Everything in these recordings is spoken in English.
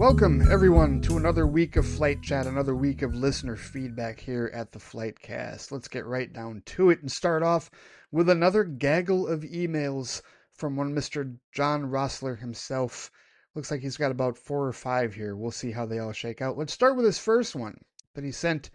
Welcome, everyone, to another week of Flight Chat, another week of listener feedback here at the Flight Cast. Let's get right down to it and start off with another gaggle of emails from one Mr. John Rossler himself. Looks like he's got about 4 or 5 here. We'll see how they all shake out. Let's start with his first one that he sent,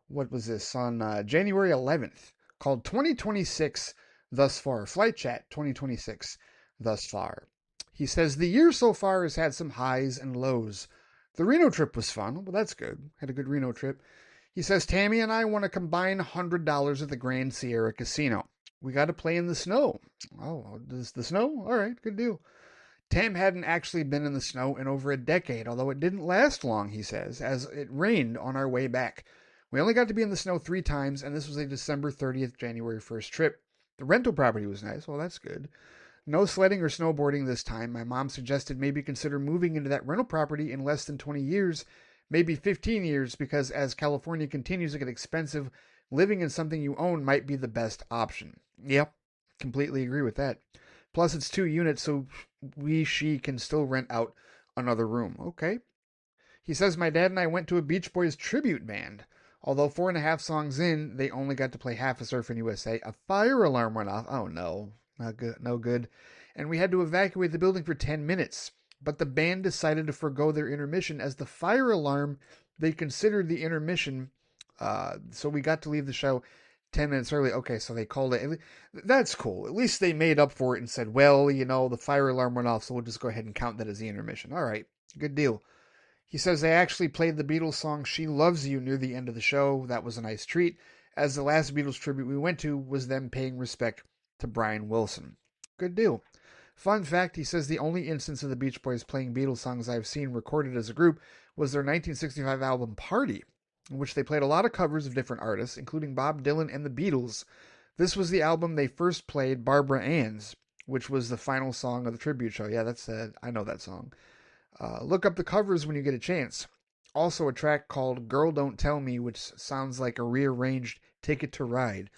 what was this, on January 11th, called 2026 Thus Far. Flight Chat 2026 Thus Far. He says, the year so far has had some highs and lows. The Reno trip was fun. Well, that's good. Had a good Reno trip. He says, Tammy and I want to combine $100 at the Grand Sierra Casino. We got to play in the snow. Oh, does the snow? All right, good deal. Tam hadn't actually been in the snow in over a decade, although it didn't last long, he says, as it rained on our way back. We only got to be in the snow 3 times, and this was a December 30th, January 1st trip. The rental property was nice. Well, that's good. No sledding or snowboarding this time. My mom suggested maybe consider moving into that rental property in less than 20 years, maybe 15 years, because as California continues to get expensive, living in something you own might be the best option. Yep, completely agree with that. Plus, it's 2 units, so she can still rent out another room. Okay. He says, my dad and I went to a Beach Boys tribute band. Although 4.5 songs in, they only got to play half of Surfing USA. A fire alarm went off. Oh, no. Not good, no good. And we had to evacuate the building for 10 minutes. But the band decided to forego their intermission as the fire alarm, they considered the intermission, so we got to leave the show 10 minutes early. Okay, so they called it. That's cool. At least they made up for it and said, well, the fire alarm went off, so we'll just go ahead and count that as the intermission. All right, good deal. He says they actually played the Beatles song She Loves You near the end of the show. That was a nice treat, as the last Beatles tribute we went to was them paying respect to Brian Wilson. Good deal. Fun fact, he says the only instance of the Beach Boys playing Beatles songs I've seen recorded as a group was their 1965 album Party, in which they played a lot of covers of different artists, including Bob Dylan and the Beatles. This was the album they first played Barbara Ann's, which was the final song of the tribute show. Yeah, I know that song. Look up the covers when you get a chance. Also a track called Girl Don't Tell Me, which sounds like a rearranged Ticket to Ride.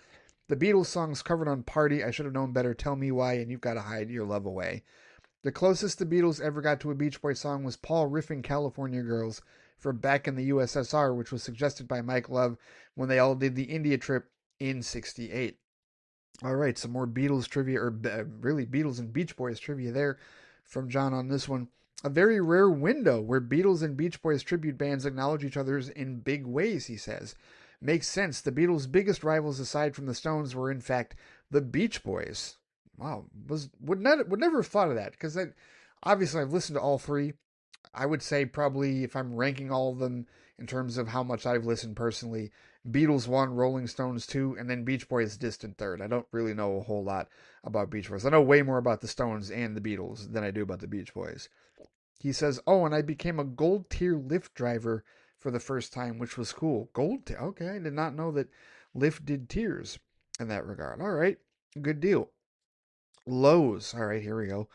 The Beatles songs covered on Party, I Should Have Known Better, Tell Me Why, and You've Got to Hide Your Love Away. The closest the Beatles ever got to a Beach Boy song was Paul riffing California Girls for Back in the USSR, which was suggested by Mike Love when they all did the India trip in '68. All right, some more Beatles trivia, or really Beatles and Beach Boys trivia there from John on this one. A very rare window where Beatles and Beach Boys tribute bands acknowledge each other in big ways, he says. Makes sense. The Beatles' biggest rivals aside from the Stones were in fact the Beach Boys. Wow, would never have thought of that, because obviously I've listened to all 3. I would say probably if I'm ranking all of them in terms of how much I've listened personally, Beatles 1, Rolling Stones 2, and then Beach Boys distant third. I don't really know a whole lot about Beach Boys. I know way more about the Stones and the Beatles than I do about the Beach Boys. He says, oh, and I became a gold tier Lyft driver for the first time, which was cool. Gold tier? Okay, I did not know that Lyft did tiers in that regard. All right, good deal. Lowe's. All right, here we go.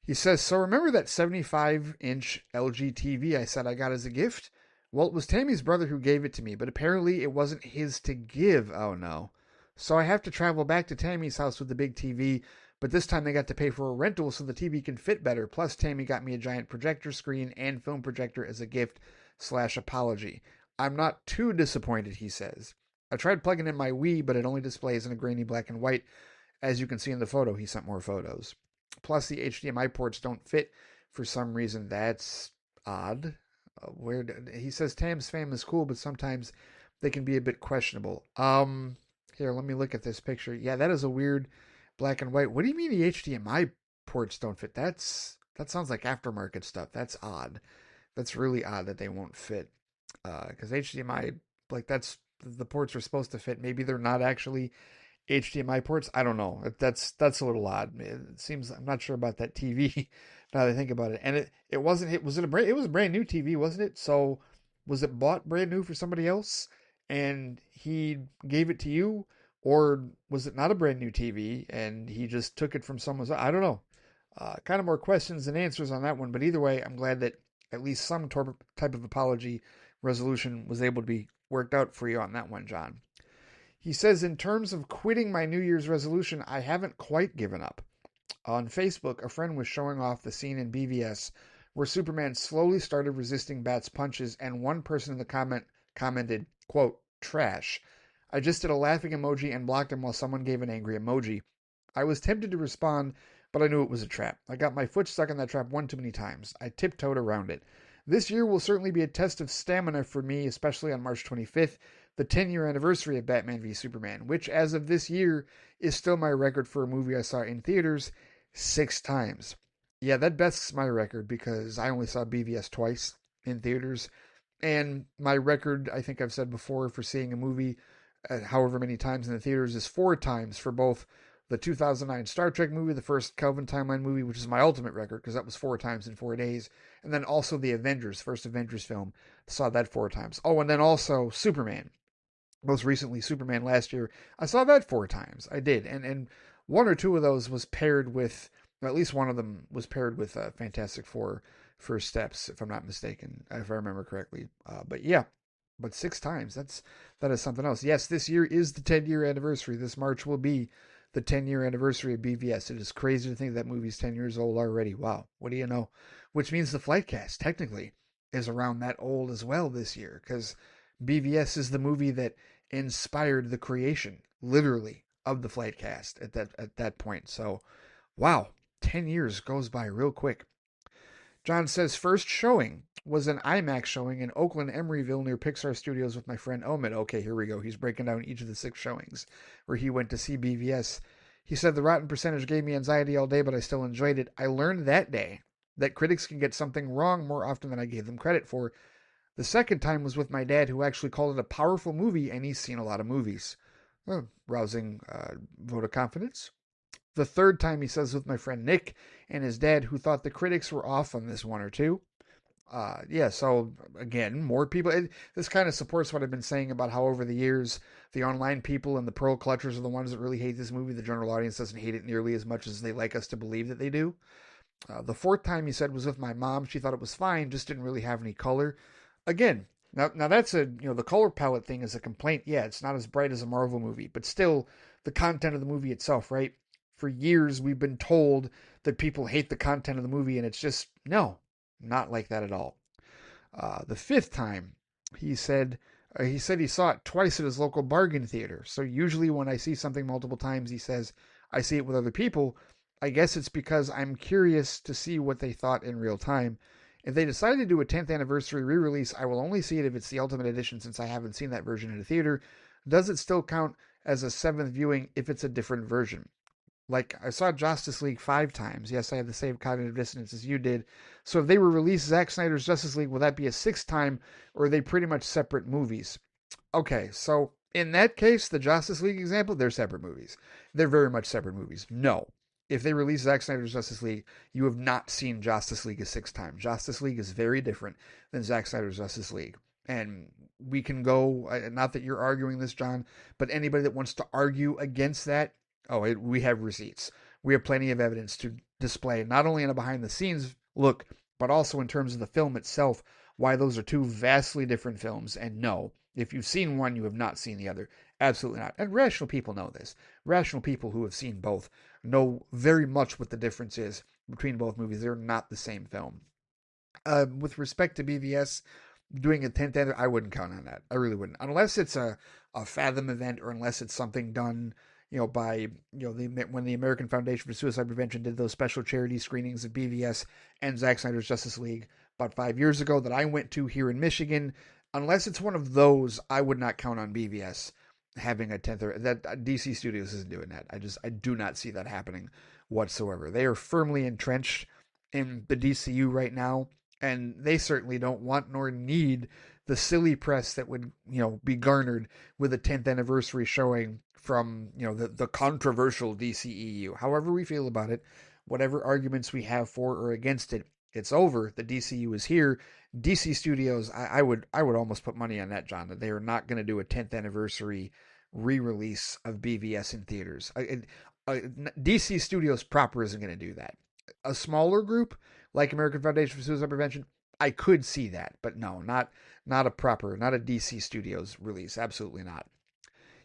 He says, so remember that 75-inch LG TV I said I got as a gift? Well, it was Tammy's brother who gave it to me, but apparently it wasn't his to give. Oh, no. So I have to travel back to Tammy's house with the big TV, but this time they got to pay for a rental so the TV can fit better. Plus, Tammy got me a giant projector screen and film projector as a gift/apology. I'm not too disappointed, he says. I tried plugging in my Wii, but it only displays in a grainy black and white. As you can see in the photo, he sent more photos. Plus, the HDMI ports don't fit for some reason. That's odd. He says Tam's fam is cool, but sometimes they can be a bit questionable. Here, let me look at this picture. Yeah, that is a weird black and white. What do you mean the HDMI ports don't fit? That sounds like aftermarket stuff. That's odd. That's really odd that they won't fit. Because HDMI, like that's the ports are supposed to fit. Maybe they're not actually HDMI ports. I don't know. That's a little odd. It seems I'm not sure about that TV now that I think about it. And it wasn't. It was a brand new TV, wasn't it? So was it bought brand new for somebody else and he gave it to you, or was it not a brand new TV and he just took it from someone's? I don't know. Kind of more questions than answers on that one. But either way, I'm glad that at least some type of apology resolution was able to be worked out for you on that one, John. He says, in terms of quitting my New Year's resolution, I haven't quite given up. On Facebook, a friend was showing off the scene in BVS where Superman slowly started resisting Bat's punches, and one person in the commented, quote, trash. I just did a laughing emoji and blocked him while someone gave an angry emoji. I was tempted to respond, but I knew it was a trap. I got my foot stuck in that trap one too many times. I tiptoed around it. This year will certainly be a test of stamina for me, especially on March 25th, the 10-year anniversary of Batman v Superman, which as of this year is still my record for a movie I saw in theaters 6 times. Yeah, that bests my record because I only saw BVS twice in theaters. And my record, I think I've said before, for seeing a movie however many times in the theaters is 4 times for both the 2009 Star Trek movie, the first Kelvin Timeline movie, which is my ultimate record because that was 4 times in 4 days. And then also the Avengers, first Avengers film, saw that 4 times. Oh, and then also Superman. Most recently, Superman last year, I saw that 4 times. I did. And one or two of those was paired with, at least one of them was paired with Fantastic Four First Steps, if I'm not mistaken, if I remember correctly. But yeah, but 6 times, that is something else. Yes, this year is the 10-year anniversary. This March will be the 10-year anniversary of BVS. It is crazy to think that movie's 10 years old already. Wow, what do you know? Which means the Flight Cast, technically, is around that old as well this year, because BVS is the movie that inspired the creation, literally, of the Flight Cast at that point. So, wow, 10 years goes by real quick. John says, first showing was an IMAX showing in Oakland, Emeryville, near Pixar Studios with my friend Omid. Okay, here we go. He's breaking down each of the 6 showings where he went to see BVS. He said, the rotten percentage gave me anxiety all day, but I still enjoyed it. I learned that day that critics can get something wrong more often than I gave them credit for. The second time was with my dad, who actually called it a powerful movie, and he's seen a lot of movies. Rousing vote of confidence. The third time, he says, with my friend Nick and his dad, who thought the critics were off on this one or two. Yeah, so again, more people. This kind of supports what I've been saying about how over the years, the online people and the pearl clutchers are the ones that really hate this movie. The general audience doesn't hate it nearly as much as they like us to believe that they do. The fourth time, he said, was with my mom. She thought it was fine, just didn't really have any color. Again, now that's the color palette thing is a complaint. Yeah, it's not as bright as a Marvel movie, but still, the content of the movie itself, right? For years, we've been told that people hate the content of the movie, and it's just, no, not like that at all. The fifth time, he said he saw it twice at his local bargain theater. So usually when I see something multiple times, he says, I see it with other people. I guess it's because I'm curious to see what they thought in real time. If they decide to do a 10th anniversary re-release, I will only see it if it's the Ultimate Edition since I haven't seen that version in a theater. Does it still count as a 7th viewing if it's a different version? Like, I saw Justice League 5 times. Yes, I had the same cognitive dissonance as you did. So if they were released Zack Snyder's Justice League, will that be a 6th time, or are they pretty much separate movies? Okay, so in that case, the Justice League example, they're separate movies. They're very much separate movies. No. If they release Zack Snyder's Justice League, you have not seen Justice League a 6th time. Justice League is very different than Zack Snyder's Justice League. And we can go, not that you're arguing this, John, but anybody that wants to argue against that, we have receipts. We have plenty of evidence to display, not only in a behind-the-scenes look, but also in terms of the film itself, why those are 2 vastly different films. And no, if you've seen one, you have not seen the other. Absolutely not. And rational people know this. Rational people who have seen both know very much what the difference is between both movies. They're not the same film. With respect to BVS doing a 10th anniversary, I wouldn't count on that. I really wouldn't. Unless it's a Fathom event, or unless it's something done by, when the American Foundation for Suicide Prevention did those special charity screenings of BVS and Zack Snyder's Justice League about 5 years ago that I went to here in Michigan. Unless it's one of those, I would not count on BVS having a 10th, that DC Studios isn't doing that. I do not see that happening whatsoever. They are firmly entrenched in the DCU right now, and they certainly don't want nor need the silly press that would, be garnered with a 10th anniversary showing from, the controversial DCEU. However we feel about it, whatever arguments we have for or against it, it's over. The DCU is here. DC Studios, I would almost put money on that, John, that they are not going to do a 10th anniversary re-release of BVS in theaters. DC Studios proper isn't going to do that. A smaller group like American Foundation for Suicide Prevention, I could see that, but no, not a DC Studios release. Absolutely not.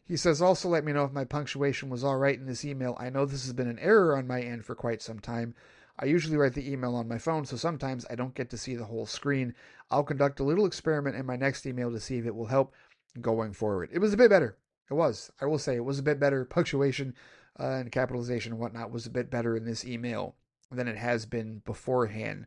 He says, also let me know if my punctuation was all right in this email. I know this has been an error on my end for quite some time. I usually write the email on my phone, so sometimes I don't get to see the whole screen. I'll conduct a little experiment in my next email to see if it will help going forward. It was a bit better. It was. I will say it was a bit better. Punctuation and capitalization and whatnot was a bit better in this email than it has been beforehand.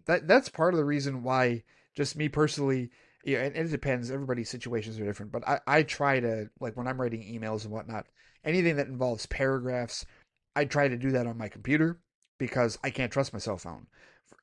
That's part of the reason why, just me personally, yeah, and it depends. Everybody's situations are different, but I try to, like, when I'm writing emails and whatnot, anything that involves paragraphs, I try to do that on my computer because I can't trust my cell phone.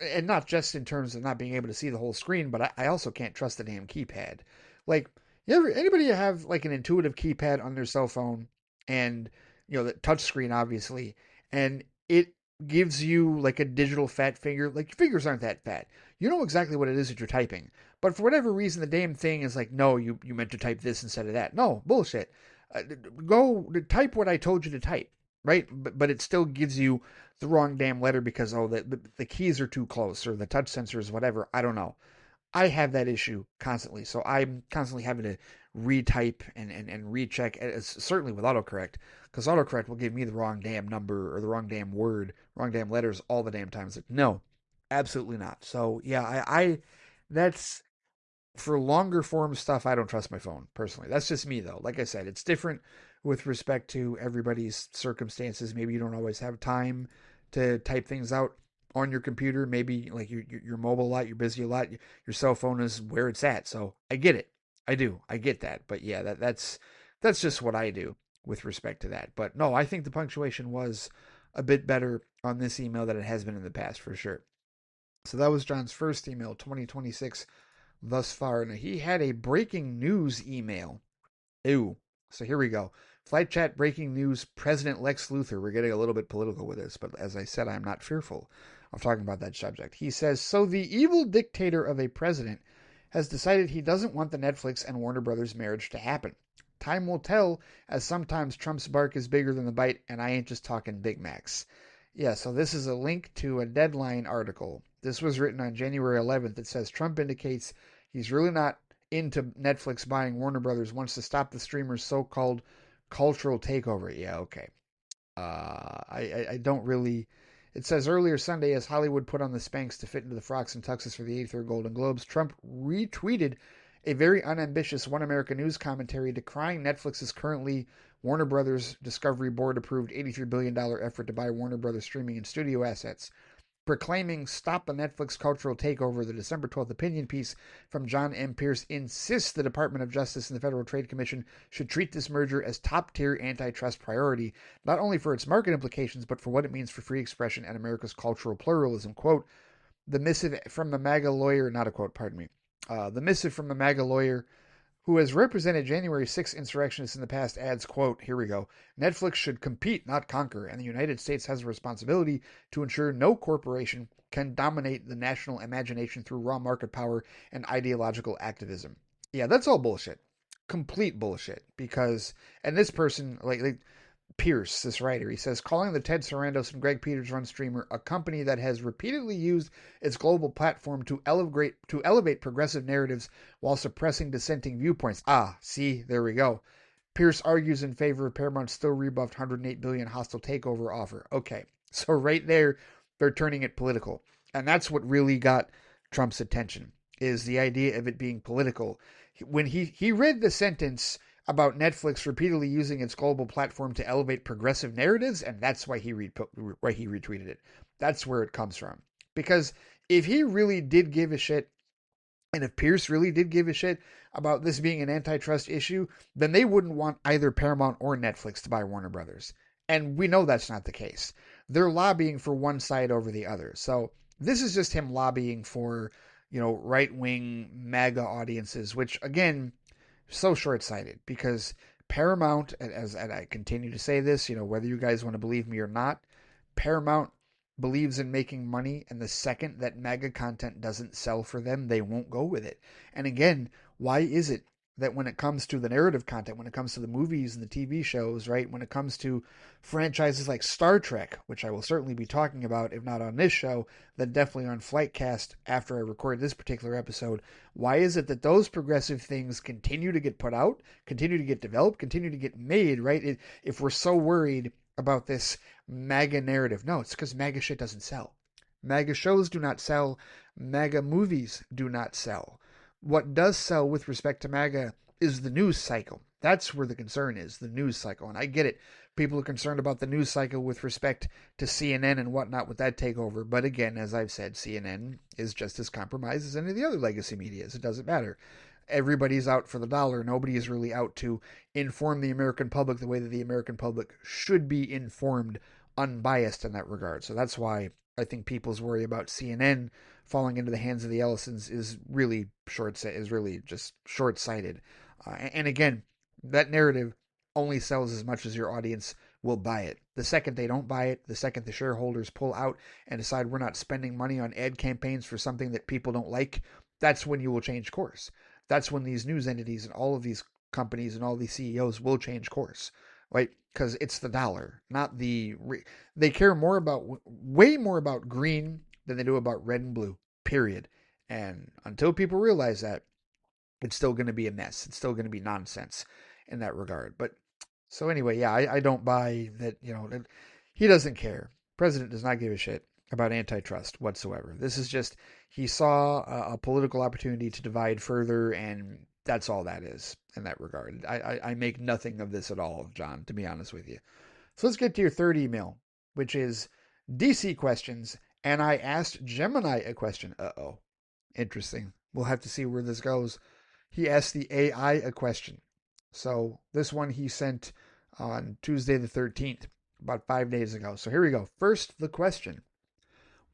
And not just in terms of not being able to see the whole screen, but I also can't trust the damn keypad. Like, anybody have like an intuitive keypad on their cell phone and, the touch screen, obviously, and it gives you like a digital fat finger. Like, your fingers aren't that fat. You know exactly what it is that you're typing. But for whatever reason, the damn thing is like, no, you meant to type this instead of that. No, bullshit. Go type what I told you to type, right? But it still gives you the wrong damn letter because, oh, the keys are too close or the touch sensors, whatever. I don't know. I have that issue constantly. So I'm constantly having to retype and recheck, certainly with autocorrect, because autocorrect will give me the wrong damn number or the wrong damn word, wrong damn letters all the damn time. It's like, no, absolutely not. So yeah, I that's for longer form stuff, I don't trust my phone personally. That's just me though. Like I said, it's different with respect to everybody's circumstances. Maybe you don't always have time to type things out on your computer. Maybe like you're mobile a lot, you're busy a lot. Your cell phone is where it's at. So I get it. I do. I get that. But yeah, that's just what I do with respect to that. But no, I think the punctuation was a bit better on this email than it has been in the past for sure. So that was John's first email, 2026 thus far. Now, he had a breaking news email. Ew. So here we go. Flight Chat breaking news. President Lex Luthor. We're getting a little bit political with this, but as I said, I'm not fearful of talking about that subject. He says, so the evil dictator of a president has decided he doesn't want the Netflix and Warner Brothers marriage to happen. Time will tell, as sometimes Trump's bark is bigger than the bite, and I ain't just talking Big Macs. Yeah, so this is a link to a Deadline article. This was written on January 11th. It says Trump indicates he's really not into Netflix buying Warner Brothers, wants to stop the streamer's so-called cultural takeover. Yeah, okay. I don't really. It says earlier Sunday, as Hollywood put on the Spanx to fit into the frocks and tuxes for the 83rd Golden Globes, Trump retweeted a very unambitious One America News commentary decrying Netflix's currently Warner Brothers Discovery Board approved $83 billion effort to buy Warner Brothers streaming and studio assets, proclaiming Stop the Netflix Cultural Takeover. The December 12th opinion piece from John M. Pierce insists the Department of Justice and the Federal Trade Commission should treat this merger as top-tier antitrust priority, not only for its market implications, but for what it means for free expression and America's cultural pluralism. Quote, the missive from the MAGA lawyer, not a quote, pardon me. The missive from the MAGA lawyer who has represented January 6 insurrectionists in the past, adds, quote, here we go, Netflix should compete, not conquer, and the United States has a responsibility to ensure no corporation can dominate the national imagination through raw market power and ideological activism. Yeah, that's all bullshit. Complete bullshit. Because, and this person, like Pierce, this writer, he says, calling the Ted Sarandos and Greg Peters run streamer a company that has repeatedly used its global platform to elevate progressive narratives while suppressing dissenting viewpoints. Ah, see, there we go. Pierce argues in favor of Paramount's still rebuffed $108 billion hostile takeover offer. Okay, so right there, they're turning it political. And that's what really got Trump's attention, is the idea of it being political. When he read the sentence about Netflix repeatedly using its global platform to elevate progressive narratives, and that's why he retweeted it. That's where it comes from. Because if he really did give a shit, and if Pierce really did give a shit about this being an antitrust issue, then they wouldn't want either Paramount or Netflix to buy Warner Brothers. And we know that's not the case. They're lobbying for one side over the other. So this is just him lobbying for, right-wing MAGA audiences, which, again, so short-sighted, because Paramount, and I continue to say this, whether you guys want to believe me or not, Paramount believes in making money, and the second that MAGA content doesn't sell for them, they won't go with it. And again, why is it that when it comes to the narrative content, when it comes to the movies and the TV shows, right, when it comes to franchises like Star Trek, which I will certainly be talking about, if not on this show, then definitely on FlightCast after I record this particular episode, why is it that those progressive things continue to get put out, continue to get developed, continue to get made, right? If we're so worried about this MAGA narrative. No, it's because MAGA shit doesn't sell. MAGA shows do not sell. MAGA movies do not sell. What does sell with respect to MAGA is the news cycle. That's where the concern is, the news cycle. And I get it. People are concerned about the news cycle with respect to CNN and whatnot with that takeover. But again, as I've said, CNN is just as compromised as any of the other legacy medias. It doesn't matter. Everybody's out for the dollar. Nobody is really out to inform the American public the way that the American public should be informed, unbiased in that regard. So that's why I think people's worry about CNN falling into the hands of the Ellisons is really just short-sighted. And again, that narrative only sells as much as your audience will buy it. The second they don't buy it, the second the shareholders pull out and decide we're not spending money on ad campaigns for something that people don't like, that's when you will change course. That's when these news entities and all of these companies and all these CEOs will change course, right? Because it's the dollar, not the. They care more about, way more about green than they do about red and blue, period. And until people realize that, it's still going to be a mess. It's still going to be nonsense in that regard. But so anyway, yeah, I don't buy that, that he doesn't care. President does not give a shit about antitrust whatsoever. This is just, he saw a political opportunity to divide further, and that's all that is in that regard. I make nothing of this at all, John, to be honest with you. So let's get to your third email, which is DC questions, and I asked Gemini a question. Uh-oh. Interesting. We'll have to see where this goes. He asked the AI a question. So this one he sent on Tuesday the 13th, about 5 days ago. So here we go. First, the question.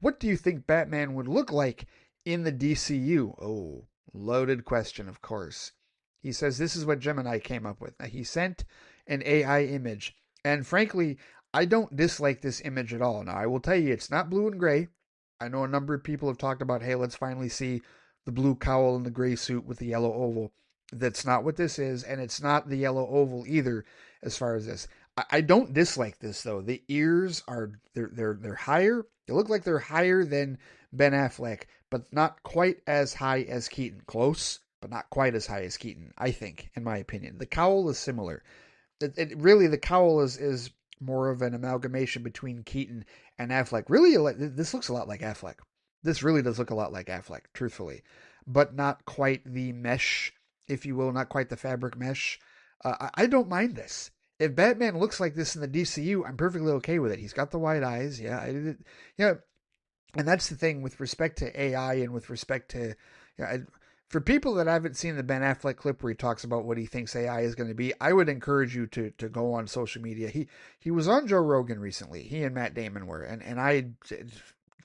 What do you think Batman would look like in the DCU? Oh, loaded question, of course. He says this is what Gemini came up with. Now, he sent an AI image, and frankly, I don't dislike this image at all. Now, I will tell you, it's not blue and gray. I know a number of people have talked about, hey, let's finally see the blue cowl and the gray suit with the yellow oval. That's not what this is, and it's not the yellow oval either as far as this. I don't dislike this though. The ears are they're higher. They look like they're higher than Ben Affleck, but not quite as high as Keaton. Close, but not quite as high as Keaton, I think, in my opinion. The cowl is similar. It really, the cowl is more of an amalgamation between Keaton and Affleck. Really, this looks a lot like Affleck. This really does look a lot like Affleck, truthfully, but not quite the mesh, if you will, not quite the fabric mesh. I don't mind this. If Batman looks like this in the DCU, I'm perfectly okay with it. He's got the wide eyes, yeah, and that's the thing with respect to AI and with respect to, for people that haven't seen the Ben Affleck clip where he talks about what he thinks AI is going to be, I would encourage you to go on social media. He was on Joe Rogan recently. He and Matt Damon were, and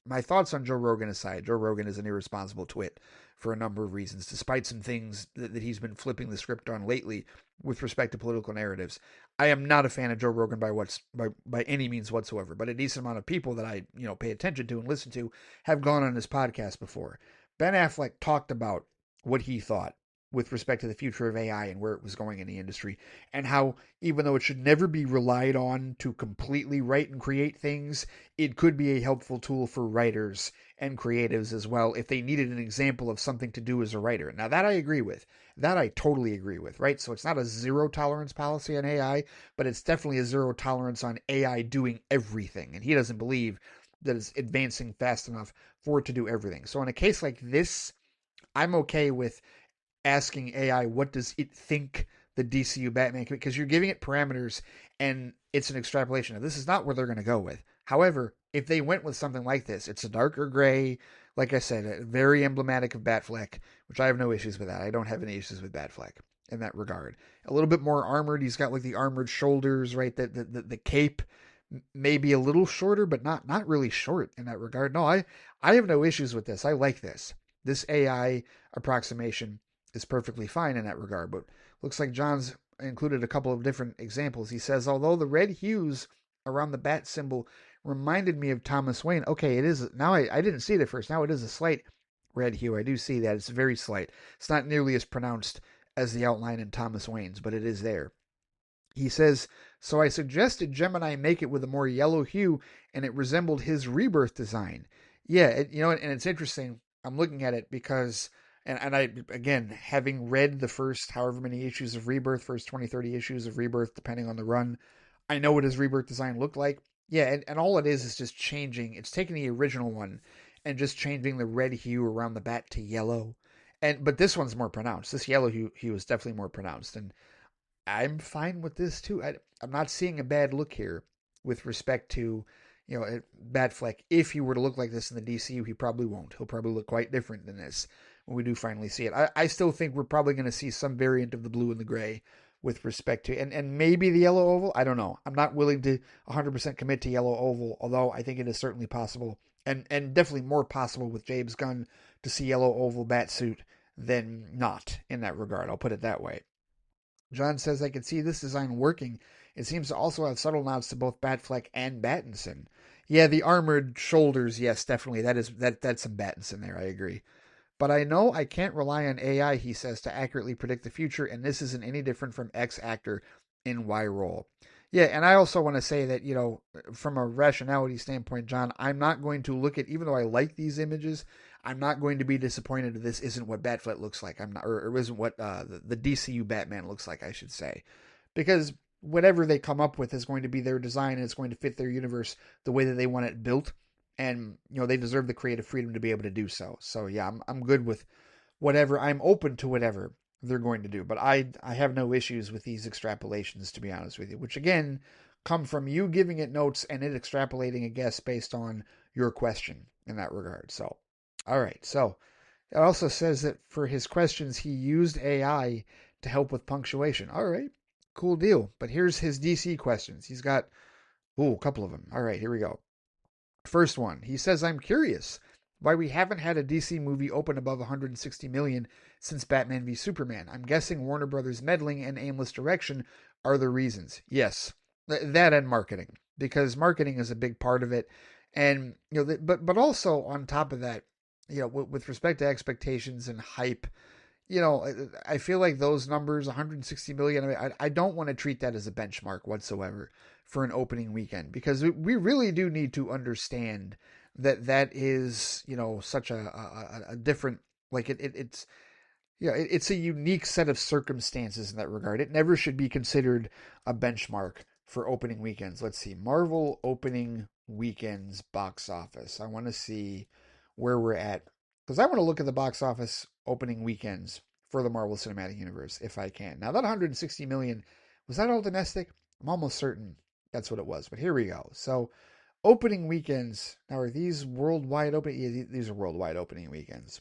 my thoughts on Joe Rogan aside, Joe Rogan is an irresponsible twit for a number of reasons, despite some things that he's been flipping the script on lately with respect to political narratives. I am not a fan of Joe Rogan by any means whatsoever, but a decent amount of people that I pay attention to and listen to have gone on his podcast before. Ben Affleck talked about what he thought with respect to the future of AI and where it was going in the industry, and how even though it should never be relied on to completely write and create things, it could be a helpful tool for writers and creatives as well if they needed an example of something to do as a writer. Now that I agree with. That I totally agree with, right? So it's not a zero tolerance policy on AI, but it's definitely a zero tolerance on AI doing everything. And he doesn't believe that it's advancing fast enough for it to do everything. So in a case like this, I'm okay with asking AI what does it think the DCU Batman can, because you're giving it parameters and it's an extrapolation. Now, this is not where they're going to go with. However, if they went with something like this, it's a darker gray, like I said, very emblematic of Batfleck, which I have no issues with that. I don't have any issues with Batfleck in that regard. A little bit more armored. He's got like the armored shoulders, right? The cape may be a little shorter, but not really short in that regard. No, I have no issues with this. I like this. This AI approximation is perfectly fine in that regard, but looks like John's included a couple of different examples. He says, although the red hues around the bat symbol reminded me of Thomas Wayne. Okay, it is. Now I didn't see it at first. Now it is a slight red hue. I do see that. It's very slight. It's not nearly as pronounced as the outline in Thomas Wayne's, but it is there. He says, so I suggested Gemini make it with a more yellow hue, and it resembled his Rebirth design. Yeah, and it's interesting. I'm looking at it because, and I, again, having read the first however many issues of Rebirth, first 20, 30 issues of Rebirth, depending on the run, I know what his rebirth design looked like. Yeah, and all it is just changing. It's taking the original one and just changing the red hue around the bat to yellow. But this one's more pronounced. This yellow hue was definitely more pronounced, and I'm fine with this too. I'm not seeing a bad look here with respect to, Batfleck. If he were to look like this in the DCU, he probably won't. He'll probably look quite different than this when we do finally see it. I still think we're probably going to see some variant of the blue and the gray with respect to, and maybe the yellow oval. I don't know. I'm not willing to 100% commit to yellow oval, although I think it is certainly possible, and definitely more possible with James Gunn to see yellow oval bat suit than not in that regard. I'll put it that way. John says, I can see this design working. It seems to also have subtle nods to both Batfleck and Battinson. Yeah, the armored shoulders, yes, definitely. That's some Battinson there, I agree. But I know I can't rely on AI, he says, to accurately predict the future, and this isn't any different from X actor in Y role. Yeah, and I also want to say that, from a rationality standpoint, John, I'm not going to look at, even though I like these images, I'm not going to be disappointed if this isn't what Batfleck looks like. I'm not, or isn't what the DCU Batman looks like, I should say. Because whatever they come up with is going to be their design and it's going to fit their universe the way that they want it built. And, they deserve the creative freedom to be able to do so. So, yeah, I'm good with whatever. I'm open to whatever they're going to do. But I have no issues with these extrapolations, to be honest with you, which again come from you giving it notes and it extrapolating a guess based on your question in that regard. So, all right. So it also says that for his questions, he used AI to help with punctuation. All right. Cool deal. But here's his DC questions. He's got, a couple of them. All right. Here we go. First one, he says, I'm curious why we haven't had a DC movie open above 160 million since Batman v Superman. I'm guessing Warner Brothers meddling and aimless direction are the reasons. Yes, that and marketing, because marketing is a big part of it. And, but also on top of that, with respect to expectations and hype, I feel like those numbers, 160 million, I don't want to treat that as a benchmark whatsoever for an opening weekend, because we really do need to understand that is, such a different, like it's, it's a unique set of circumstances in that regard. It never should be considered a benchmark for opening weekends. Let's see, Marvel opening weekends box office. I want to see where we're at, because I want to look at the box office opening weekends for the Marvel Cinematic Universe if I can. Now that 160 million, was that all domestic? I'm almost certain that's what it was, but here we go. So opening weekends, now are these worldwide opening? Yeah, these are worldwide opening weekends.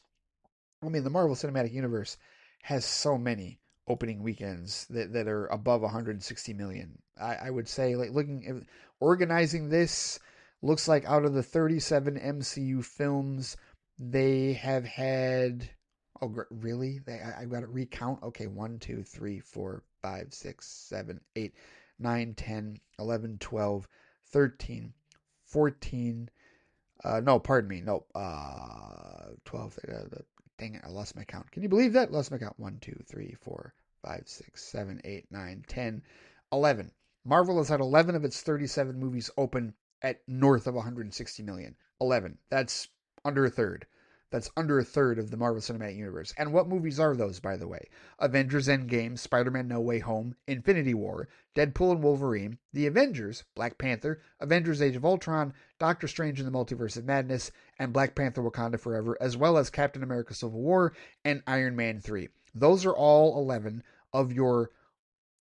I mean, the Marvel Cinematic Universe has so many opening weekends that are above 160 million. I would say, like, organizing this, looks like out of the 37 MCU films, they have had. Oh, really? I've got to recount. Okay, 1, 2, 3, 4, 5, 6, 7, 8, 9, 10, 11, 12, 13, 14. No, pardon me. No, 12. Dang it, I lost my count. Can you believe that? Lost my count. 1, 2, 3, 4, 5, 6, 7, 8, 9, 10, 11. Marvel has had 11 of its 37 movies open at north of 160 million. 11. That's under a third. That's under a third of the Marvel Cinematic Universe. And what movies are those, by the way? Avengers Endgame, Spider-Man No Way Home, Infinity War, Deadpool and Wolverine, The Avengers, Black Panther, Avengers Age of Ultron, Doctor Strange in the Multiverse of Madness, and Black Panther Wakanda Forever, as well as Captain America Civil War and Iron Man 3. Those are all 11 of your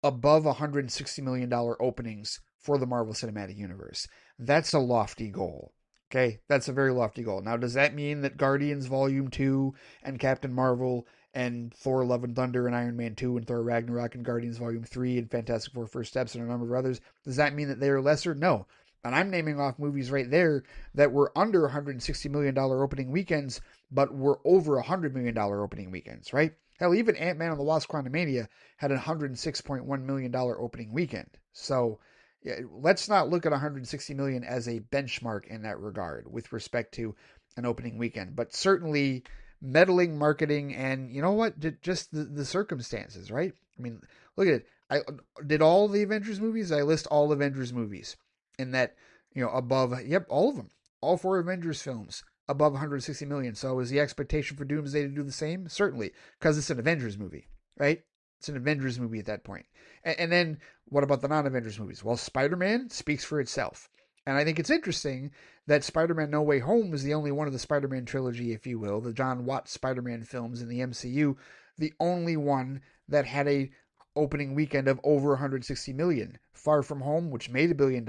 above $160 million openings for the Marvel Cinematic Universe. That's a lofty goal. Okay, that's a very lofty goal. Now, does that mean that Guardians Volume 2 and Captain Marvel and Thor Love and Thunder and Iron Man 2 and Thor Ragnarok and Guardians Volume 3 and Fantastic Four First Steps and a number of others, does that mean that they are lesser? No. And I'm naming off movies right there that were under $160 million opening weekends, but were over $100 million opening weekends, right? Hell, even Ant-Man and the Wasp Quantumania had a $106.1 million opening weekend. So yeah, let's not look at 160 million as a benchmark in that regard with respect to an opening weekend, but certainly meddling marketing and you know what, just the circumstances, right? I mean, look at it. I did all the Avengers movies. I list all Avengers movies in that, above, yep, all of them, all 4 Avengers films above 160 million. So is the expectation for Doomsday to do the same? Certainly, because it's an Avengers movie, right? It's an Avengers movie at that point. And then what about the non-Avengers movies? Well, Spider-Man speaks for itself. And I think it's interesting that Spider-Man No Way Home is the only one of the Spider-Man trilogy, if you will, the John Watts Spider-Man films in the MCU, the only one that had a opening weekend of over 160 million. Far From Home, which made $1 billion,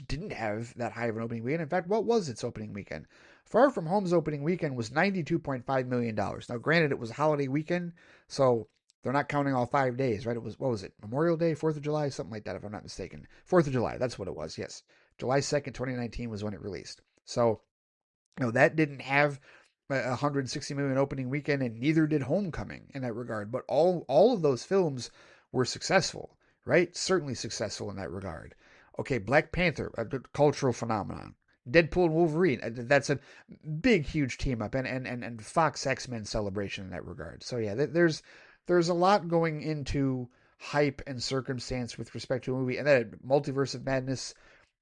didn't have that high of an opening weekend. In fact, what was its opening weekend? Far From Home's opening weekend was $92.5 million. Now, granted, it was a holiday weekend, so they're not counting all 5 days, right? It was, what was it? Memorial Day, 4th of July, something like that, if I'm not mistaken. 4th of July, that's what it was, yes. July 2nd, 2019 was when it released. So, that didn't have a 160 million opening weekend, and neither did Homecoming in that regard. But all of those films were successful, right? Certainly successful in that regard. Okay, Black Panther, a cultural phenomenon. Deadpool and Wolverine, that's a big, huge team up, and Fox X-Men celebration in that regard. So yeah, there's a lot going into hype and circumstance with respect to a movie, and then Multiverse of Madness.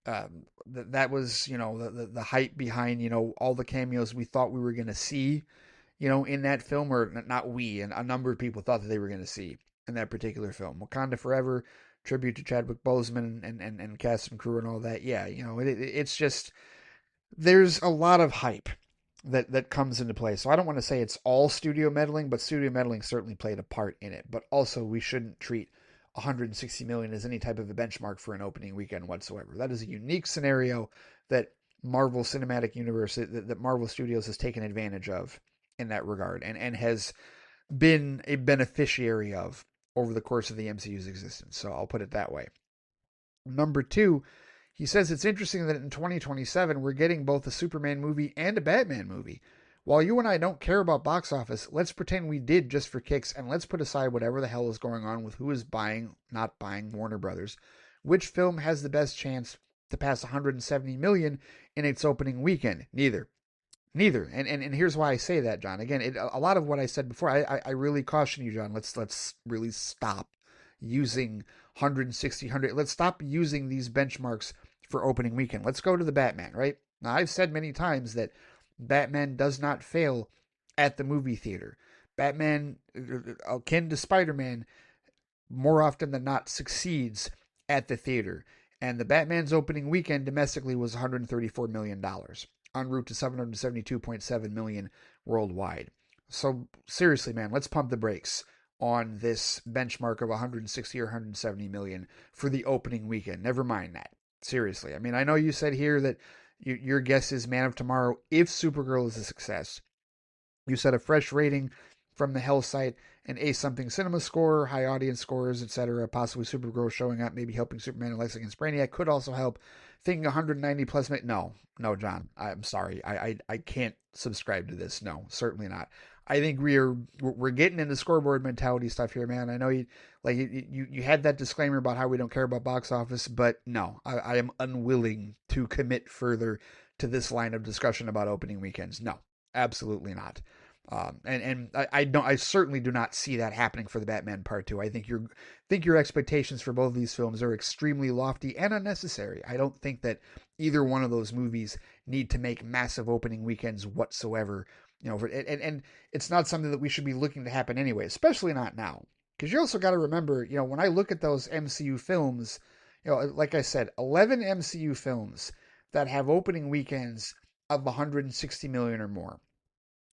That was the hype behind all the cameos we thought we were going to see in that film, or not we, and a number of people thought that they were going to see in that particular film. Wakanda Forever, tribute to Chadwick Boseman and cast and crew and all that. Yeah, it's just there's a lot of hype that comes into play. So I don't want to say it's all studio meddling, but studio meddling certainly played a part in it. But also, we shouldn't treat 160 million as any type of a benchmark for an opening weekend whatsoever. That is a unique scenario that Marvel Cinematic Universe, that Marvel Studios has taken advantage of in that regard, and has been a beneficiary of over the course of the MCU's existence. So I'll put it that way. Number two, he says it's interesting that in 2027 we're getting both a Superman movie and a Batman movie. While you and I don't care about box office, let's pretend we did just for kicks, and let's put aside whatever the hell is going on with who is buying, not buying Warner Brothers. Which film has the best chance to pass 170 million in its opening weekend? Neither. And here's why I say that, John. Again, a lot of what I said before, I really caution you, John. Let's really stop using 160, 100. Let's stop using these benchmarks for opening weekend. Let's go to the Batman, right? Now, I've said many times that Batman does not fail at the movie theater. Batman, akin to Spider-Man, more often than not succeeds at the theater. And the Batman's opening weekend domestically was $134 million, en route to 772.7 million worldwide. So seriously, man, let's pump the brakes on this benchmark of 160 or 170 million for the opening weekend. Never mind that. Seriously. I mean, I know you said here that your guess is Man of Tomorrow if Supergirl is a success. You said a fresh rating from the Hell site, an A something cinema score, high audience scores, etc. Possibly Supergirl showing up, maybe helping Superman and Lex against Brainiac could also help. Thinking 190 plus. No, John. I'm sorry. I can't subscribe to this. No, certainly not. I think we're getting into scoreboard mentality stuff here, man. I know you had that disclaimer about how we don't care about box office, but no, I am unwilling to commit further to this line of discussion about opening weekends. No, absolutely not. I certainly do not see that happening for the Batman Part 2. I think your expectations for both of these films are extremely lofty and unnecessary. I don't think that either one of those movies need to make massive opening weekends whatsoever. And it's not something that we should be looking to happen anyway, especially not now. Because you also got to remember, when I look at those MCU films, like I said, 11 MCU films that have opening weekends of 160 million or more.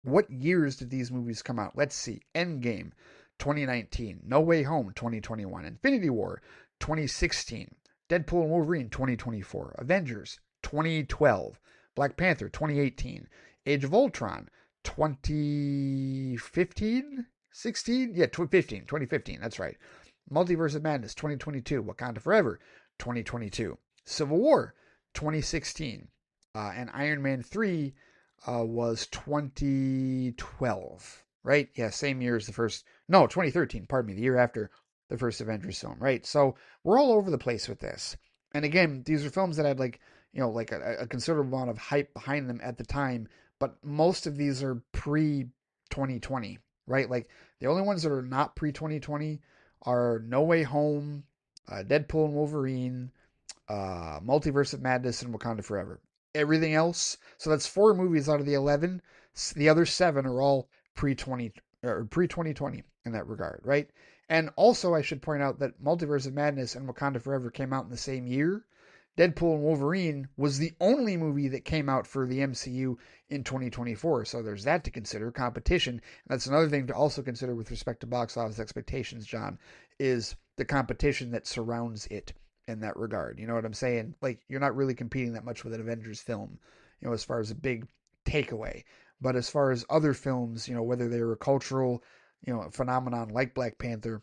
What years did these movies come out? Let's see. Endgame, 2019. No Way Home, 2021. Infinity War, 2016. Deadpool and Wolverine, 2024. Avengers, 2012. Black Panther, 2018. Age of Ultron, 2015? 16? Yeah, 2015. That's right. Multiverse of Madness, 2022. Wakanda Forever, 2022. Civil War, 2016. And Iron Man 3 was 2012, right? Yeah, same year as the first. No, 2013, pardon me, the year after the first Avengers film, right? So we're all over the place with this. And again, these are films that had like a considerable amount of hype behind them at the time, but most of these are pre 2020, right? Like the only ones that are not pre 2020 are No Way Home, Deadpool and Wolverine, Multiverse of Madness, and Wakanda Forever. Everything else, so that's 4 movies out of the 11. The other 7 are all pre 2020 in that regard, right? And also, I should point out that Multiverse of Madness and Wakanda Forever came out in the same year. Deadpool and Wolverine was the only movie that came out for the MCU in 2024. So there's that to consider. Competition. And that's another thing to also consider with respect to box office expectations, John, is the competition that surrounds it in that regard. You know what I'm saying? Like, you're not really competing that much with an Avengers film, as far as a big takeaway. But as far as other films, whether they're a cultural, phenomenon like Black Panther,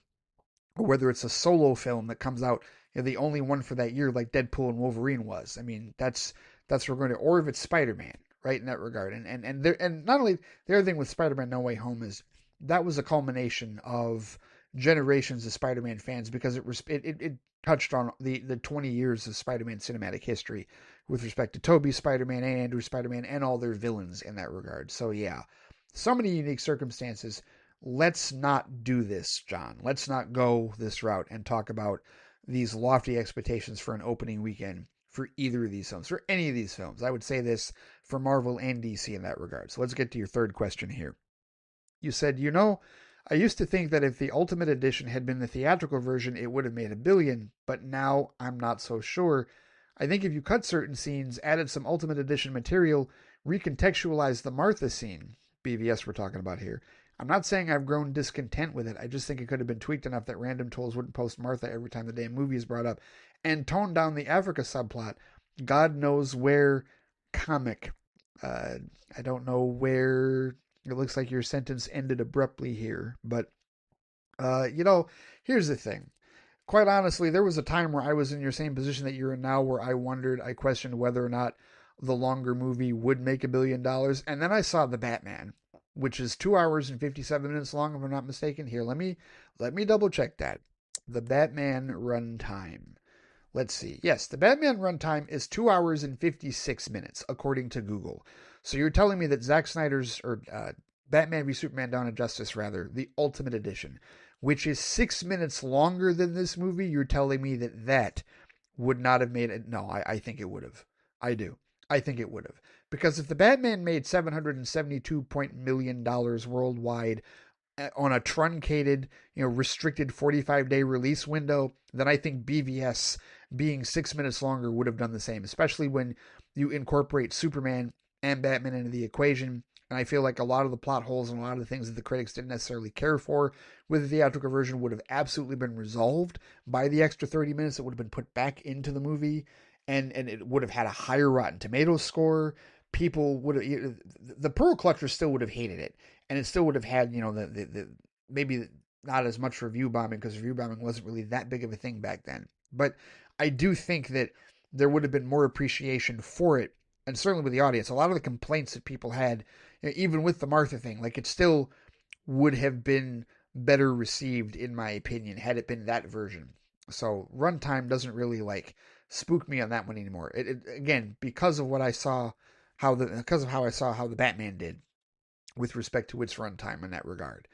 or whether it's a solo film that comes out, the only one for that year, like Deadpool and Wolverine was. I mean, that's what we're going to, or if it's Spider-Man, right, in that regard. And not only the other thing with Spider-Man No Way Home is that was a culmination of generations of Spider-Man fans because it touched on the 20 years of Spider-Man cinematic history with respect to Tobey Spider-Man and Andrew Spider-Man and all their villains in that regard. So yeah, so many unique circumstances. Let's not do this, John. Let's not go this route and talk about these lofty expectations for an opening weekend for either of these films, for any of these films. I would say this for Marvel and DC in that regard. So let's get to your third question here. You said, I used to think that if the Ultimate Edition had been the theatrical version, it would have made $1 billion, but now I'm not so sure. I think if you cut certain scenes, added some Ultimate Edition material, recontextualized the Martha scene, BVS we're talking about here. I'm not saying I've grown discontent with it. I just think it could have been tweaked enough that random trolls wouldn't post Martha every time the damn movie is brought up, and toned down the Africa subplot. God knows where comic. I don't know where. It looks like your sentence ended abruptly here, but here's the thing. Quite honestly, there was a time where I was in your same position that you're in now, where I questioned whether or not the longer movie would make $1 billion, and then I saw the Batman, which is 2 hours and 57 minutes long, if I'm not mistaken. Here, let me double check that. The Batman runtime. Let's see. Yes, the Batman runtime is 2 hours and 56 minutes, according to Google. So you're telling me that Zack Snyder's, or Batman v Superman Dawn of Justice, rather, the Ultimate Edition, which is 6 minutes longer than this movie, you're telling me that would not have made it? No, I think it would have. I do. I think it would have. Because if the Batman made $772 million worldwide, on a truncated, restricted 45-day release window, then I think BVS being 6 minutes longer would have done the same, especially when you incorporate Superman and Batman into the equation. And I feel like a lot of the plot holes and a lot of the things that the critics didn't necessarily care for with the theatrical version would have absolutely been resolved by the extra 30 minutes that would have been put back into the movie. And it would have had a higher Rotten Tomatoes score. People would have, the Pearl Collector still would have hated it. And it still would have had, the maybe not as much review bombing, because review bombing wasn't really that big of a thing back then. But I do think that there would have been more appreciation for it, and certainly with the audience. A lot of the complaints that people had, even with the Martha thing, like, it still would have been better received, in my opinion, had it been that version. So runtime doesn't really spook me on that one anymore. It again, because of what I saw, because of how I saw how the Batman did with respect to its runtime in that regard.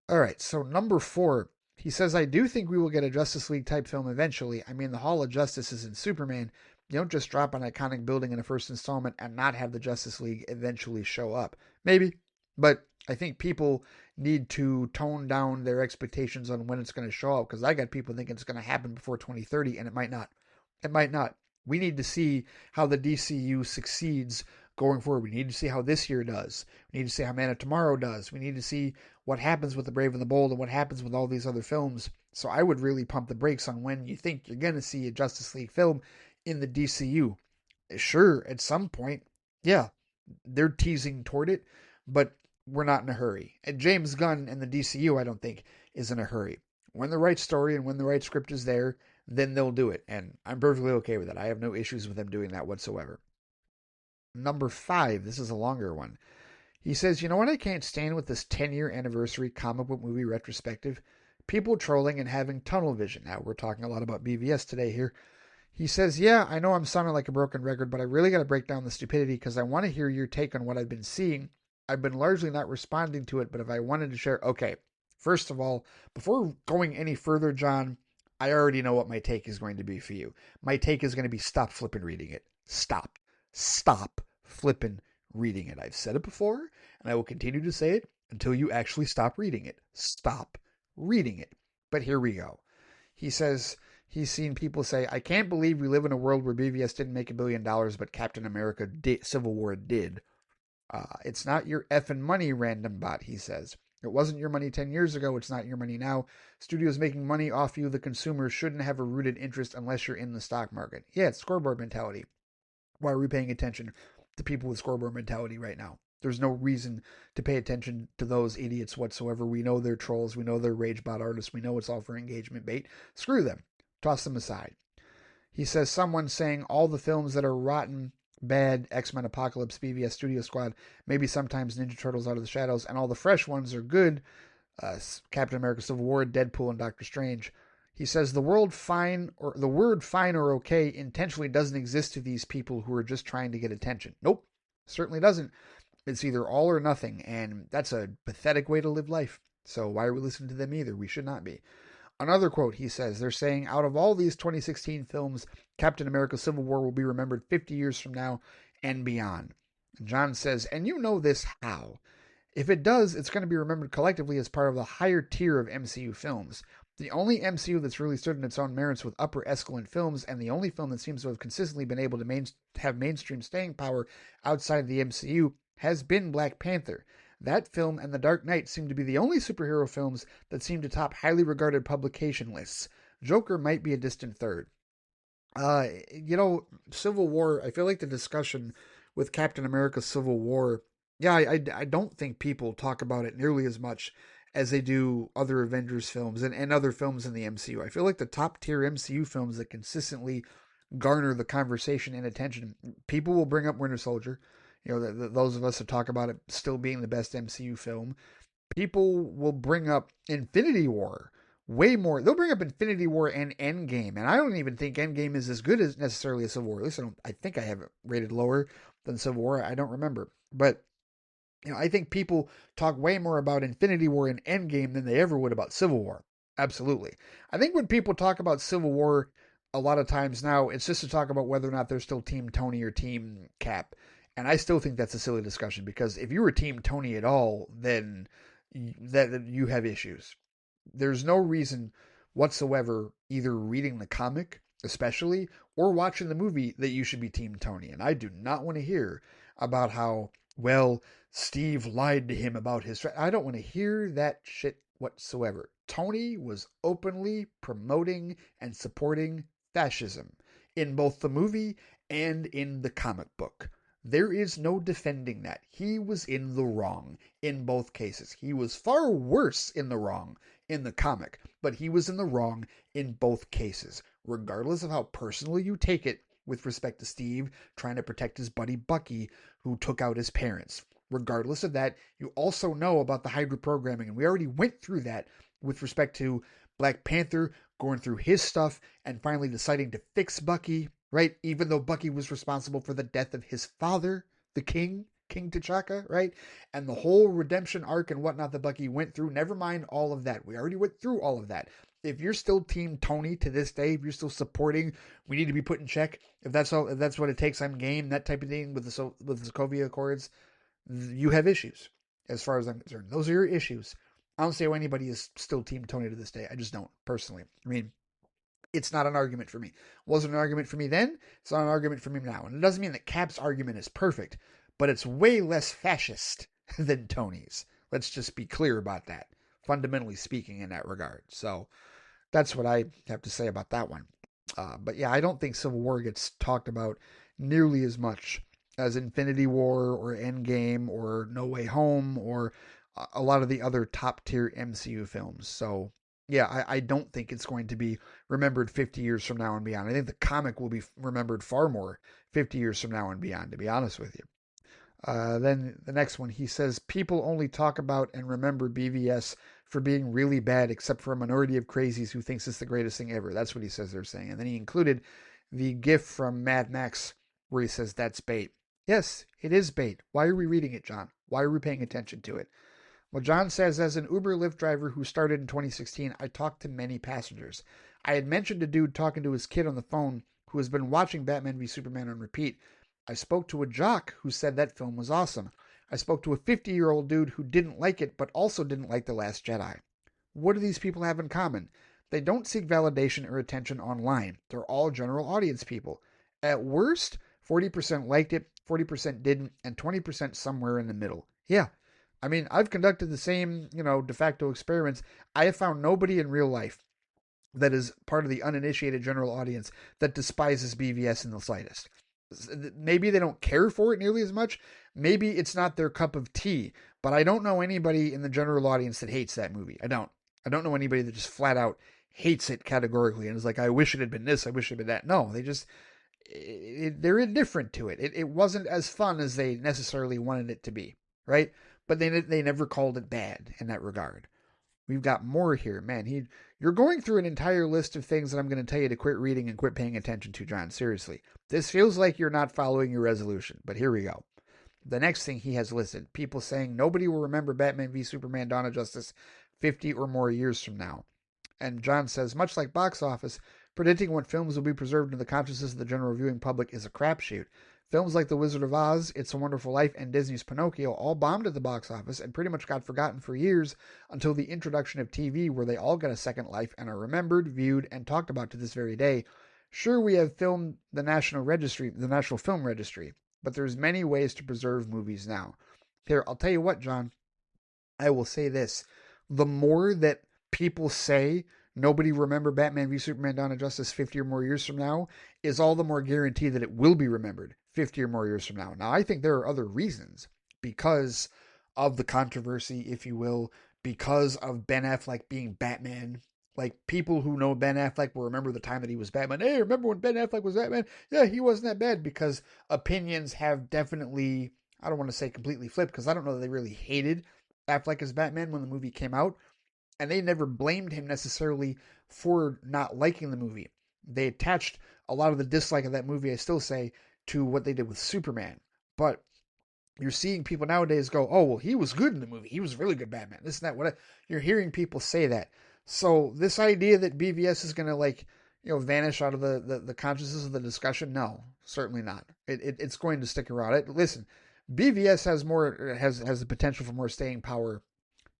All right, so number 4, he says, I do think we will get a Justice League type film eventually. I mean, the Hall of Justice is in Superman. You don't just drop an iconic building in a first installment and not have the Justice League eventually show up. Maybe, but I think people need to tone down their expectations on when it's going to show up, because I got people thinking it's going to happen before 2030, and it might not. It might not. We need to see how the DCU succeeds going forward. We need to see how this year does. We need to see how Man of Tomorrow does. We need to see what happens with The Brave and the Bold and what happens with all these other films. So I would really pump the brakes on when you think you're going to see a Justice League film in the DCU. Sure, at some point, yeah, they're teasing toward it, but we're not in a hurry. And James Gunn and the DCU, I don't think, is in a hurry. When the right story and when the right script is there, then they'll do it. And I'm perfectly okay with that. I have no issues with them doing that whatsoever. Number 5, this is a longer one. He says, you know what I can't stand with this 10-year anniversary comic book movie retrospective? People trolling and having tunnel vision. Now, we're talking a lot about BVS today here. He says, yeah, I know I'm sounding like a broken record, but I really got to break down the stupidity because I want to hear your take on what I've been seeing. I've been largely not responding to it, but if I wanted to share, okay. First of all, before going any further, John, I already know what my take is going to be for you. My take is going to be stop flipping reading it. Stop. Stop flipping reading it. I've said it before, and I will continue to say it until you actually stop reading it. Stop reading it. But here we go. He says he's seen people say, I can't believe we live in a world where BVS didn't make $1 billion, but Captain America Civil War did. It's not your effing money, random bot, he says. It wasn't your money 10 years ago. It's not your money now. Studios making money off you, the consumer, shouldn't have a rooted interest unless you're in the stock market. Yeah, it's scoreboard mentality. Why are we paying attention to people with scoreboard mentality right now? There's no reason to pay attention to those idiots whatsoever. We know they're trolls. We know they're rage bot artists. We know it's all for engagement bait. Screw them. Toss them aside. He says someone saying all the films that are rotten, bad, X-Men Apocalypse, BVS Studio Squad, maybe sometimes Ninja Turtles Out of the Shadows, and all the fresh ones are good. Captain America Civil War, Deadpool, and Doctor Strange. He says the word fine or okay intentionally doesn't exist to these people who are just trying to get attention. Nope, certainly doesn't. It's either all or nothing, and that's a pathetic way to live life. So why are we listening to them either? We should not be. Another quote, he says, they're saying out of all these 2016 films, Captain America Civil War will be remembered 50 years from now and beyond. And John says, and you know this how? If it does, it's going to be remembered collectively as part of the higher tier of MCU films. The only MCU that's really stood in its own merits with upper echelon films, and the only film that seems to have consistently been able to have mainstream staying power outside the MCU, has been Black Panther. That film and The Dark Knight seem to be the only superhero films that seem to top highly regarded publication lists. Joker might be a distant third. Civil War, I feel like the discussion with Captain America Civil War, yeah, I don't think people talk about it nearly as much as they do other Avengers films and other films in the MCU. I feel like the top tier MCU films that consistently garner the conversation and attention, people will bring up Winter Soldier. Those of us that talk about it still being the best MCU film, people will bring up Infinity War way more. They'll bring up Infinity War and Endgame, and I don't even think Endgame is as good as necessarily as Civil War. At least I think I have it rated lower than Civil War. I don't remember, but I think people talk way more about Infinity War and Endgame than they ever would about Civil War. Absolutely. I think when people talk about Civil War, a lot of times now, it's just to talk about whether or not they're still Team Tony or Team Cap. And I still think that's a silly discussion, because if you were Team Tony at all, then that you have issues. There's no reason whatsoever, either reading the comic, especially, or watching the movie, that you should be Team Tony. And I do not want to hear about how, well, Steve lied to him about his... I don't want to hear that shit whatsoever. Tony was openly promoting and supporting fascism in both the movie and in the comic book. There is no defending that. He was in the wrong in both cases. He was far worse in the wrong in the comic, but he was in the wrong in both cases, regardless of how personally you take it with respect to Steve trying to protect his buddy Bucky, who took out his parents. Regardless of that, you also know about the Hydra programming, and we already went through that with respect to Black Panther going through his stuff and finally deciding to fix Bucky, right? Even though Bucky was responsible for the death of his father, the King T'Chaka, right? And the whole redemption arc and whatnot that Bucky went through. Never mind all of that. We already went through all of that. If you're still Team Tony to this day, if you're still supporting, we need to be put in check. If that's what it takes, I'm game. That type of thing with the Sokovia Accords, you have issues, as far as I'm concerned. Those are your issues. I don't see how anybody is still Team Tony to this day. I just don't, personally. I mean, it's not an argument for me. It wasn't an argument for me then. It's not an argument for me now. And it doesn't mean that Cap's argument is perfect, but it's way less fascist than Tony's. Let's just be clear about that, fundamentally speaking, in that regard. So that's what I have to say about that one. But yeah, I don't think Civil War gets talked about nearly as much as Infinity War or Endgame or No Way Home or a lot of the other top tier MCU films. So yeah, I don't think it's going to be remembered 50 years from now and beyond. I think the comic will be remembered far more 50 years from now and beyond, to be honest with you. Then the next one, he says, people only talk about and remember BVS for being really bad, except for a minority of crazies who thinks it's the greatest thing ever. That's what he says they're saying. And then he included the gif from Mad Max where he says, that's bait. Yes, it is bait. Why are we reading it, John? Why are we paying attention to it? Well, John says, as an Uber Lyft driver who started in 2016, I talked to many passengers. I had mentioned a dude talking to his kid on the phone who has been watching Batman v Superman on repeat. I spoke to a jock who said that film was awesome. I spoke to a 50-year-old dude who didn't like it, but also didn't like The Last Jedi. What do these people have in common? They don't seek validation or attention online. They're all general audience people. At worst, 40% liked it, 40% didn't, and 20% somewhere in the middle. Yeah. I mean, I've conducted the same, de facto experiments. I have found nobody in real life that is part of the uninitiated general audience that despises BVS in the slightest. Maybe they don't care for it nearly as much. Maybe it's not their cup of tea. But I don't know anybody in the general audience that hates that movie. I don't. I don't know anybody that just flat out hates it categorically and is like, I wish it had been this, I wish it had been that. No, they're indifferent to it. It wasn't as fun as they necessarily wanted it to be, right? But they never called it bad in that regard. We've got more here. Man, you're going through an entire list of things that I'm going to tell you to quit reading and quit paying attention to, John. Seriously. This feels like you're not following your resolution, but here we go. The next thing he has listed, people saying nobody will remember Batman v Superman Dawn of Justice 50 or more years from now. And John says, much like box office, predicting what films will be preserved in the consciousness of the general viewing public is a crapshoot. Films like The Wizard of Oz, It's a Wonderful Life, and Disney's Pinocchio all bombed at the box office and pretty much got forgotten for years until the introduction of TV, where they all got a second life and are remembered, viewed, and talked about to this very day. Sure, we have filmed the National Film Registry, but there's many ways to preserve movies now. Here, I'll tell you what, John. I will say this. The more that people say nobody remember Batman v Superman Dawn of Justice 50 or more years from now is all the more guarantee that it will be remembered 50 or more years from now. Now, I think there are other reasons because of the controversy, if you will, because of Ben Affleck being Batman. Like, people who know Ben Affleck will remember the time that he was Batman. Hey, remember when Ben Affleck was Batman? Yeah, he wasn't that bad, because opinions have definitely, I don't want to say completely flipped, because I don't know that they really hated Affleck as Batman when the movie came out, and they never blamed him necessarily for not liking the movie. They attached a lot of the dislike of that movie, I still say, to what they did with Superman. But you're seeing people nowadays go, oh, well, he was good in the movie. He was really good Batman. This and that. What you're hearing people say that. So this idea that BVS is going to vanish out of the consciousness of the discussion, no, certainly not. It's going to stick around. Listen, BVS has the potential for more staying power.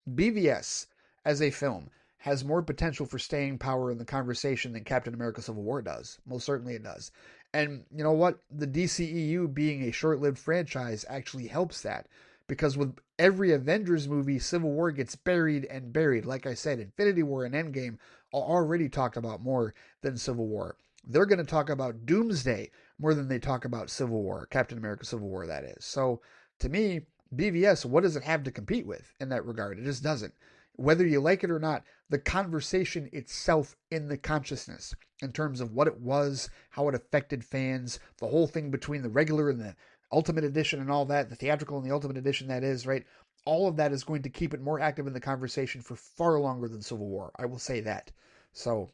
BVS as a film has more potential for staying power in the conversation than Captain America Civil War does. Most certainly it does. And you know what? The DCEU being a short-lived franchise actually helps that, because with every Avengers movie, Civil War gets buried and buried. Like I said, Infinity War and Endgame are already talked about more than Civil War. They're going to talk about Doomsday more than they talk about Civil War, Captain America Civil War, that is. So to me, BVS, what does it have to compete with in that regard? It just doesn't. Whether you like it or not, the conversation itself in the consciousness, in terms of what it was, how it affected fans, the whole thing between the regular and the Ultimate Edition and all that, the theatrical and the Ultimate Edition, that is, right? All of that is going to keep it more active in the conversation for far longer than Civil War. I will say that. So,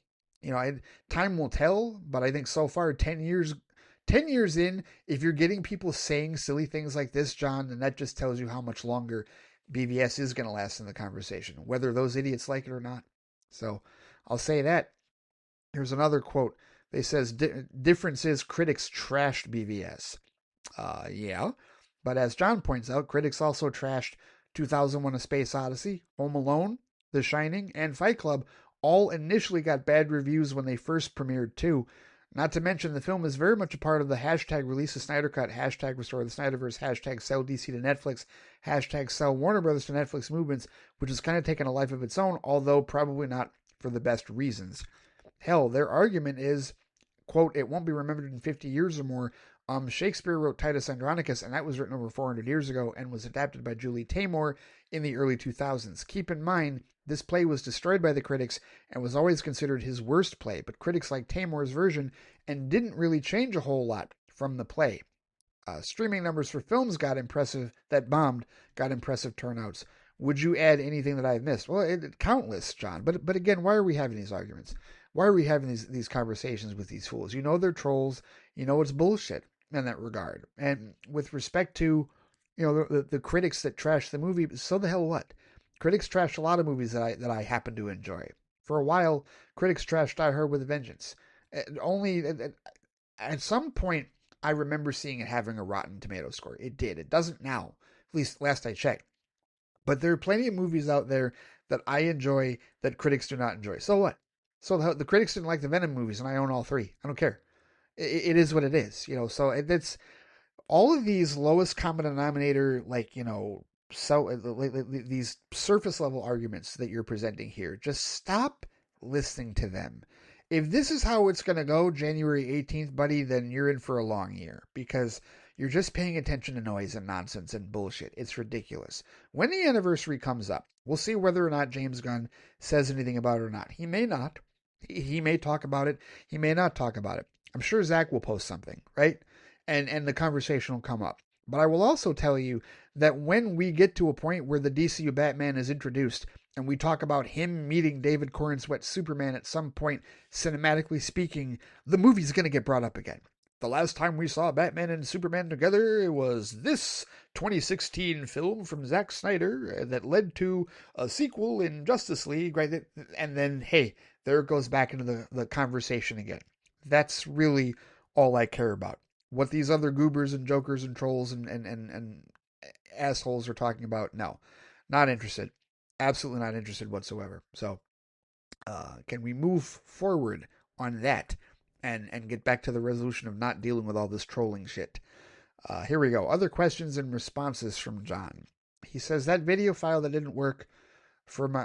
time will tell, but I think so far, 10 years in, if you're getting people saying silly things like this, John, then that just tells you how much longer BVS is going to last in the conversation, whether those idiots like it or not. So I'll say that. Here's another quote. They says, difference is critics trashed BVS. Yeah. But as John points out, critics also trashed 2001: A Space Odyssey, Home Alone, The Shining, and Fight Club. All initially got bad reviews when they first premiered too. Not to mention, the film is very much a part of the hashtag release the Snyder Cut, hashtag restore the Snyderverse, hashtag sell DC to Netflix, hashtag sell Warner Brothers to Netflix movements, which has kind of taken a life of its own, although probably not for the best reasons. Hell, their argument is, quote, it won't be remembered in 50 years or more. Shakespeare wrote Titus Andronicus, and that was written over 400 years ago and was adapted by Julie Taymor in the early 2000s. Keep in mind, this play was destroyed by the critics and was always considered his worst play, but critics liked Taymor's version and didn't really change a whole lot from the play. Streaming numbers for films got impressive turnouts. Would you add anything that I've missed? Well, countless, John. But again, why are we having these arguments? Why are we having these conversations with these fools? You know they're trolls. You know it's bullshit in that regard. And with respect to, the critics that trash the movie, so the hell what? Critics trash a lot of movies that I happen to enjoy. For a while, critics trashed Die Hard with a Vengeance. Only at some point, I remember seeing it having a Rotten Tomato score. It did. It doesn't now, at least last I checked. But there are plenty of movies out there that I enjoy that critics do not enjoy. So what? So the critics didn't like the Venom movies, and I own all three. I don't care. It is what it is, So it's all of these lowest common denominator, so these surface level arguments that you're presenting here. Just stop listening to them. If this is how it's going to go January 18th, buddy, then you're in for a long year because you're just paying attention to noise and nonsense and bullshit. It's ridiculous. When the anniversary comes up, we'll see whether or not James Gunn says anything about it or not. He may not. He may talk about it. He may not talk about it. I'm sure Zach will post something, right? And the conversation will come up. But I will also tell you that when we get to a point where the DCU Batman is introduced and we talk about him meeting David Corenswet's Superman at some point, cinematically speaking, the movie's going to get brought up again. The last time we saw Batman and Superman together was this 2016 film from Zack Snyder that led to a sequel in Justice League, right? And then, hey, there it goes back into the conversation again. That's really all I care about. What these other goobers and jokers and trolls and assholes are talking about, no. Not interested. Absolutely not interested whatsoever. So, can we move forward on that and get back to the resolution of not dealing with all this trolling shit? Here we go. Other questions and responses from John. He says that video file that didn't work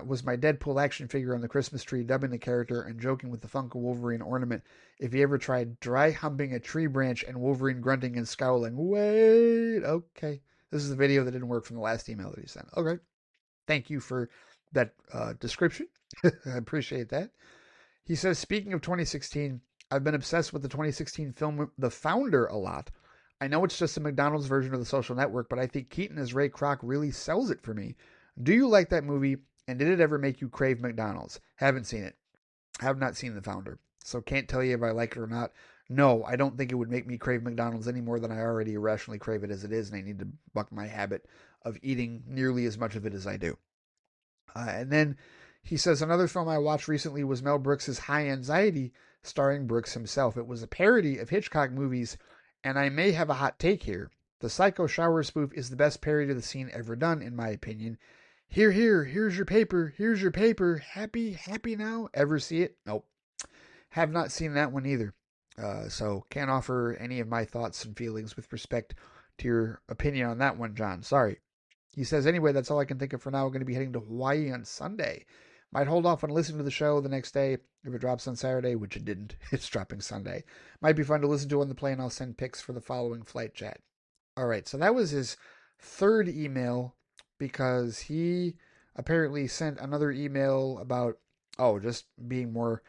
was my Deadpool action figure on the Christmas tree, dubbing the character and joking with the Funko Wolverine ornament. If you ever tried dry humping a tree branch and Wolverine grunting and scowling, wait, okay. This is the video that didn't work from the last email that he sent. Okay. Thank you for that description. I appreciate that. He says, speaking of 2016, I've been obsessed with the 2016 film The Founder a lot. I know it's just a McDonald's version of The Social Network, but I think Keaton as Ray Kroc really sells it for me. Do you like that movie? And did it ever make you crave McDonald's? Haven't seen it. Have not seen The Founder. So can't tell you if I like it or not. No, I don't think it would make me crave McDonald's any more than I already irrationally crave it as it is, and I need to buck my habit of eating nearly as much of it as I do. And then he says, another film I watched recently was Mel Brooks' High Anxiety, starring Brooks himself. It was a parody of Hitchcock movies, and I may have a hot take here. The Psycho shower spoof is the best parody of the scene ever done, in my opinion. Here, here's your paper, happy now? Ever see it? Nope. Have not seen that one either. So can't offer any of my thoughts and feelings with respect to your opinion on that one, John. Sorry. He says, anyway, that's all I can think of for now. We're going to be heading to Hawaii on Sunday. Might hold off on listening to the show the next day if it drops on Saturday, which it didn't. It's dropping Sunday. Might be fun to listen to on the plane. I'll send pics for the following flight chat. All right, so that was his third email because he apparently sent another email about, just being more,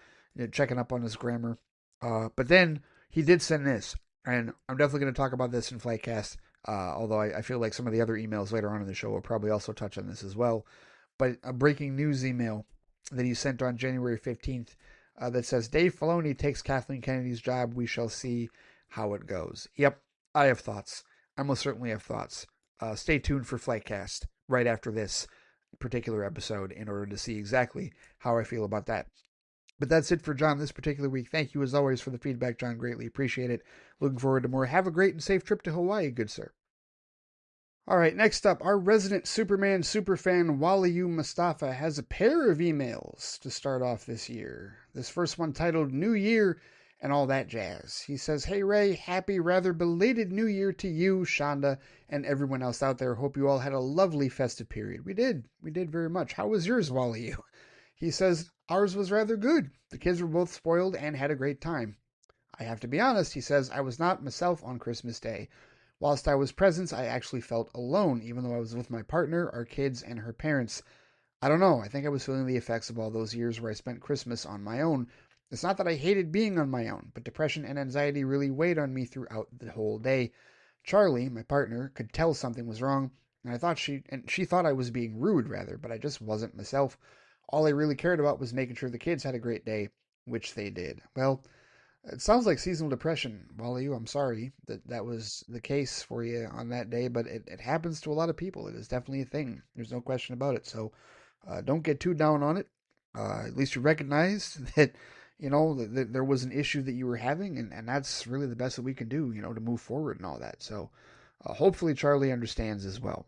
checking up on his grammar. But then he did send this, and I'm definitely going to talk about this in Flightcast, although I feel like some of the other emails later on in the show will probably also touch on this as well. But a breaking news email that he sent on January 15th that says, Dave Filoni takes Kathleen Kennedy's job. We shall see how it goes. Yep, I have thoughts. I most certainly have thoughts. Stay tuned for Flightcast right after this particular episode in order to see exactly how I feel about that. But that's it for John this particular week. Thank you as always for the feedback, John. Greatly appreciate it. Looking forward to more. Have a great and safe trip to Hawaii, good sir. All right, next up, our resident Superman superfan Waliyu Mustafa has a pair of emails to start off this year. This first one titled New Year and all that jazz. He says, hey Ray, happy rather belated New Year to you, Shonda, and everyone else out there. Hope you all had a lovely festive period. We did very much. How was yours, Waliyu? He says, ours was rather good. The kids were both spoiled and had a great time. I have to be honest, he says, I was not myself on Christmas Day. Whilst I was present, I actually felt alone, even though I was with my partner, our kids, and her parents. I don't know, I think I was feeling the effects of all those years where I spent Christmas on my own. It's not that I hated being on my own, but depression and anxiety really weighed on me throughout the whole day. Charlie, my partner, could tell something was wrong, and she thought I was being rude, rather, but I just wasn't myself. All I really cared about was making sure the kids had a great day, which they did. Well, it sounds like seasonal depression, Wally. I'm sorry that was the case for you on that day, but it happens to a lot of people. It is definitely a thing. There's no question about it. So don't get too down on it. At least you recognize that, that there was an issue that you were having, and that's really the best that we can do, to move forward and all that. So hopefully Charlie understands as well,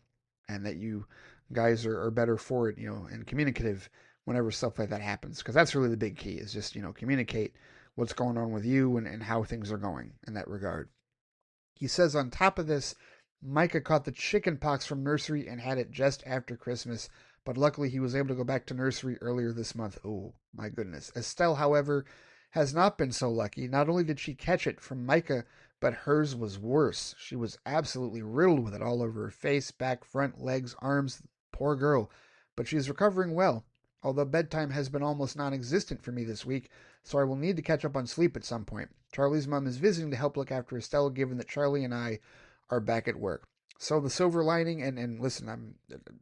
and that you guys are better for it, and communicative whenever stuff like that happens. Because that's really the big key is just, communicate what's going on with you and how things are going in that regard. He says on top of this, Micah caught the chicken pox from nursery and had it just after Christmas, but luckily he was able to go back to nursery earlier this month. Oh, my goodness. Estelle, however, has not been so lucky. Not only did she catch it from Micah, but hers was worse. She was absolutely riddled with it all over her face, back, front, legs, arms. Poor girl. But she is recovering well, although bedtime has been almost non existent for me this week, so I will need to catch up on sleep at some point. Charlie's mom is visiting to help look after Estelle, given that Charlie and I are back at work. So the silver lining, and listen,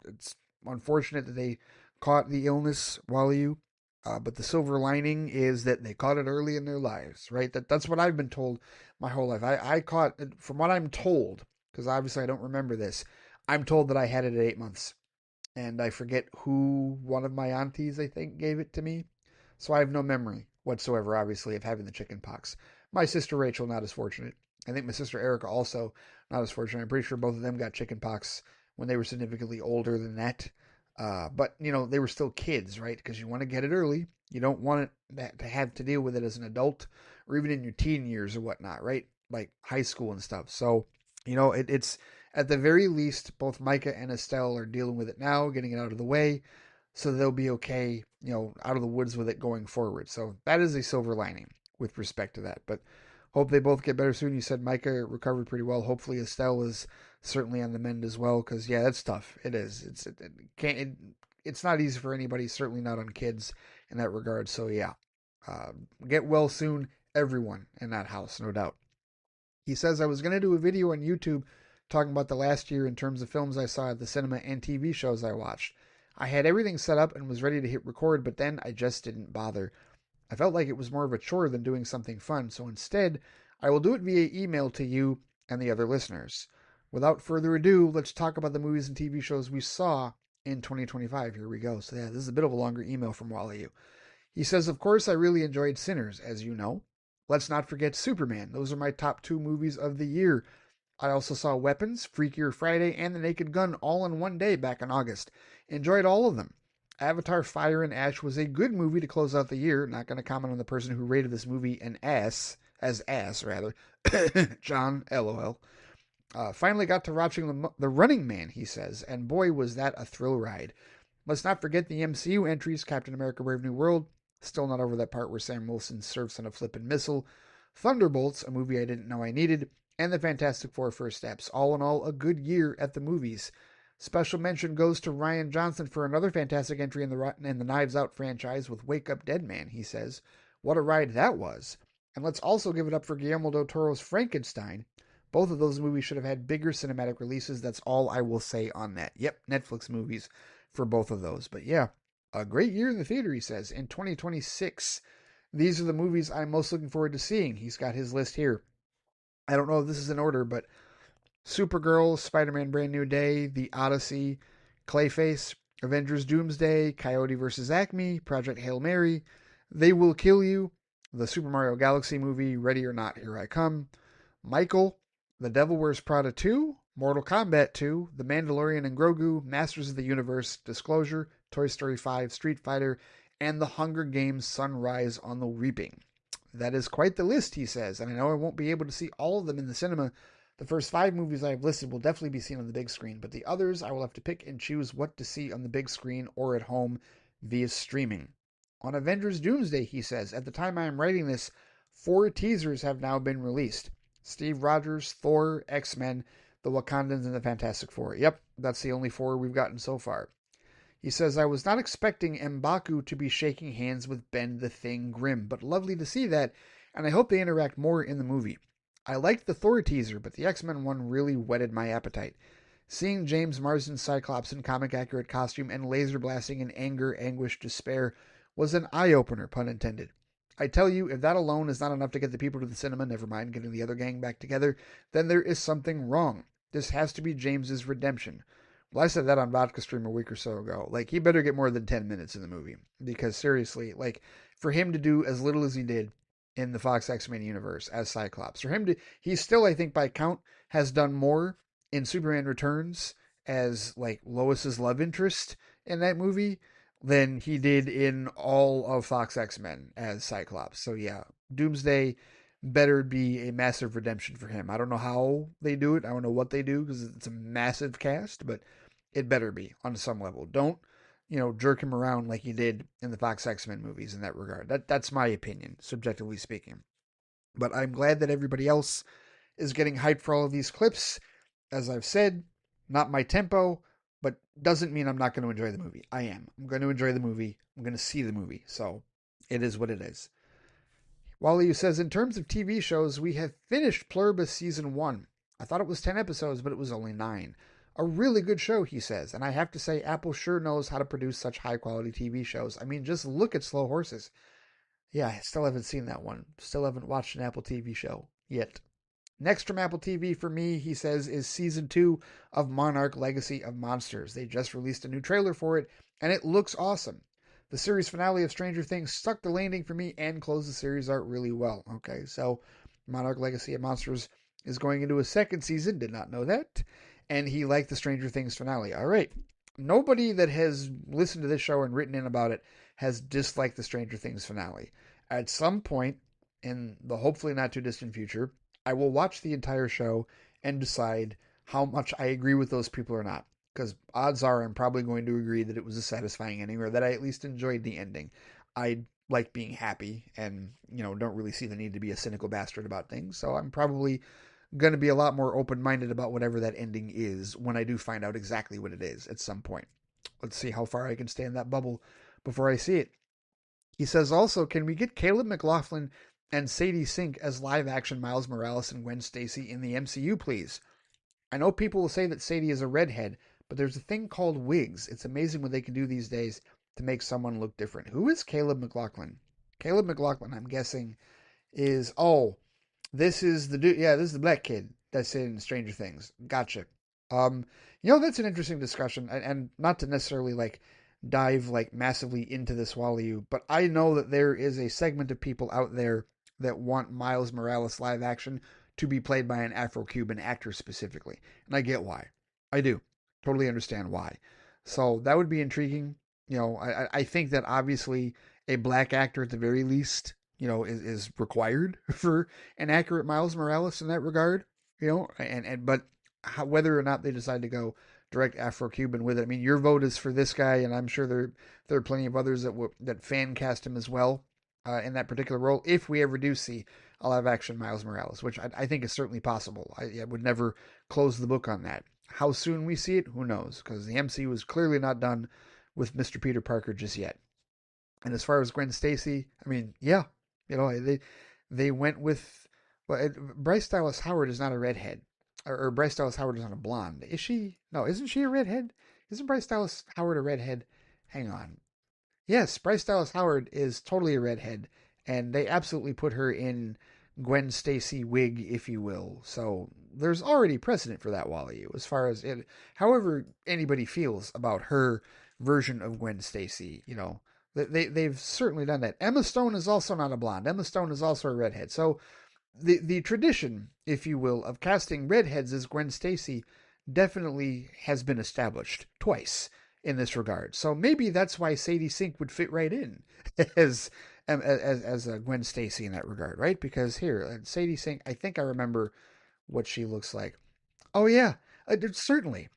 it's unfortunate that they caught the illness while you, but the silver lining is that they caught it early in their lives, right? That's what I've been told my whole life. I caught, from what I'm told, because obviously I don't remember this, I'm told that I had it at 8 months. And I forget who, one of my aunties, I think, gave it to me. So I have no memory whatsoever, obviously, of having the chicken pox. My sister Rachel, not as fortunate. I think my sister Erica also not as fortunate. I'm pretty sure both of them got chicken pox when they were significantly older than that. But, they were still kids, right? Because you want to get it early. You don't want it to have to deal with it as an adult or even in your teen years or whatnot, right? Like high school and stuff. So, it's at the very least, both Micah and Estelle are dealing with it now, getting it out of the way, so they'll be okay, out of the woods with it going forward. So that is a silver lining with respect to that. But hope they both get better soon. You said Micah recovered pretty well. Hopefully Estelle is certainly on the mend as well, because yeah, that's tough. It is. It's not easy for anybody. Certainly not on kids in that regard. So yeah, get well soon, everyone in that house, no doubt. He says, I was going to do a video on YouTube talking about the last year in terms of films I saw at the cinema and TV shows I watched. I had everything set up and was ready to hit record, but then I just didn't bother. I felt like it was more of a chore than doing something fun, so instead, I will do it via email to you and the other listeners. Without further ado, let's talk about the movies and TV shows we saw in 2025. Here we go. So, yeah, this is a bit of a longer email from Wally. He says, of course, I really enjoyed Sinners, as you know. Let's not forget Superman. Those are my top two movies of the year. I also saw Weapons, Freakier Friday, and The Naked Gun all in one day back in August. Enjoyed all of them. Avatar Fire and Ash was a good movie to close out the year. Not going to comment on the person who rated this movie an ass, as ass, rather. John, LOL. Finally got to watching the Running Man, he says, and boy, was that a thrill ride. Let's not forget the MCU entries, Captain America Brave New World, still not over that part where Sam Wilson surfs on a flippin' missile, Thunderbolts, a movie I didn't know I needed, and the Fantastic Four First Steps. All in all, a good year at the movies. Special mention goes to Ryan Johnson for another fantastic entry in the Knives Out franchise with Wake Up Dead Man, he says. What a ride that was. And let's also give it up for Guillermo del Toro's Frankenstein. Both of those movies should have had bigger cinematic releases. That's all I will say on that. Yep, Netflix movies for both of those. But yeah, a great year in the theater, he says. In 2026, these are the movies I'm most looking forward to seeing. He's got his list here. I don't know if this is in order, but Supergirl, Spider-Man Brand New Day, The Odyssey, Clayface, Avengers Doomsday, Coyote vs. Acme, Project Hail Mary, They Will Kill You, the Super Mario Galaxy movie, Ready or Not, Here I Come, Michael, The Devil Wears Prada 2, Mortal Kombat 2, The Mandalorian and Grogu, Masters of the Universe, Disclosure, Toy Story 5, Street Fighter, and The Hunger Games Sunrise on the Reaping. That is quite the list, he says, and I know I won't be able to see all of them in the cinema. The first 5 movies I have listed will definitely be seen on the big screen, but the others I will have to pick and choose what to see on the big screen or at home via streaming. On Avengers Doomsday, he says, at the time I am writing this, 4 teasers have now been released. Steve Rogers, Thor, X-Men, the Wakandans, and the Fantastic Four. Yep, that's the only 4 we've gotten so far. He says, I was not expecting M'Baku to be shaking hands with Ben the Thing Grimm, but lovely to see that, and I hope they interact more in the movie. I liked the Thor teaser, but the X-Men one really whetted my appetite. Seeing James Marsden's Cyclops in comic-accurate costume and laser blasting in anger, anguish, despair was an eye-opener, pun intended. I tell you, if that alone is not enough to get the people to the cinema, never mind getting the other gang back together, then there is something wrong. This has to be James's redemption. Well, I said that on Vodka Stream a week or so ago. Like, he better get more than 10 minutes in the movie. Because, seriously, like, for him to do as little as he did in the Fox X-Men universe as Cyclops, for him to, he still, I think, by count, has done more in Superman Returns as like Lois's love interest in that movie than he did in all of Fox X-Men as Cyclops. So yeah, Doomsday better be a massive redemption for him. I don't know how they do it. I don't know what they do because it's a massive cast, but it better be on some level. Don't, jerk him around like you did in the Fox X-Men movies in that regard. That's my opinion, subjectively speaking. But I'm glad that everybody else is getting hyped for all of these clips. As I've said, not my tempo, but doesn't mean I'm not going to enjoy the movie. I am. I'm going to enjoy the movie. I'm going to see the movie. So it is what it is. Wally says, in terms of TV shows, we have finished Pluribus Season 1. I thought it was 10 episodes, but it was only 9. A really good show, he says. And I have to say, Apple sure knows how to produce such high-quality TV shows. I mean, just look at Slow Horses. Yeah, I still haven't seen that one. Still haven't watched an Apple TV show yet. Next from Apple TV for me, he says, is Season 2 of Monarch Legacy of Monsters. They just released a new trailer for it, and it looks awesome. The series finale of Stranger Things stuck the landing for me and closed the series out really well. Okay, so Monarch Legacy of Monsters is going into a second season. Did not know that. And he liked the Stranger Things finale. All right. Nobody that has listened to this show and written in about it has disliked the Stranger Things finale. At some point in the hopefully not too distant future, I will watch the entire show and decide how much I agree with those people or not. Because odds are I'm probably going to agree that it was a satisfying ending or that I at least enjoyed the ending. I like being happy and, don't really see the need to be a cynical bastard about things. So I'm probably going to be a lot more open-minded about whatever that ending is when I do find out exactly what it is at some point. Let's see how far I can stay in that bubble before I see it. He says also, can we get Caleb McLaughlin and Sadie Sink as live-action Miles Morales and Gwen Stacy in the MCU, please? I know people will say that Sadie is a redhead, but there's a thing called wigs. It's amazing what they can do these days to make someone look different. Who is Caleb McLaughlin? Caleb McLaughlin, I'm guessing, is, this is the dude. Yeah, this is the black kid that's in Stranger Things. Gotcha. Um, that's an interesting discussion, and not to necessarily like dive like massively into this while you, but I know that there is a segment of people out there that want Miles Morales live action to be played by an Afro-Cuban actor specifically, and I get why. I do totally understand why. So that would be intriguing. I think that obviously a black actor at the very least is required for an accurate Miles Morales in that regard, but whether or not they decide to go direct Afro-Cuban with it, I mean, your vote is for this guy, and I'm sure there are plenty of others that fan cast him as well in that particular role. If we ever do see a live action Miles Morales, which I think is certainly possible, I would never close the book on that. How soon we see it, who knows? Because the MCU is clearly not done with Mr. Peter Parker just yet. And as far as Gwen Stacy, I mean, yeah, they went with Bryce Dallas Howard is not a redhead, or Bryce Dallas Howard is not a blonde. Is she? No, isn't she a redhead? Isn't Bryce Dallas Howard a redhead? Hang on. Yes, Bryce Dallas Howard is totally a redhead, and they absolutely put her in Gwen Stacy wig, if you will. So there's already precedent for that, Wally, as far as it. However, anybody feels about her version of Gwen Stacy, they've certainly done that. Emma Stone is also not a blonde. Emma Stone is also a redhead. So the tradition, if you will, of casting redheads as Gwen Stacy definitely has been established twice in this regard. So maybe that's why Sadie Sink would fit right in as a Gwen Stacy in that regard, right? Because here, Sadie Sink, I think I remember what she looks like. Oh yeah, certainly.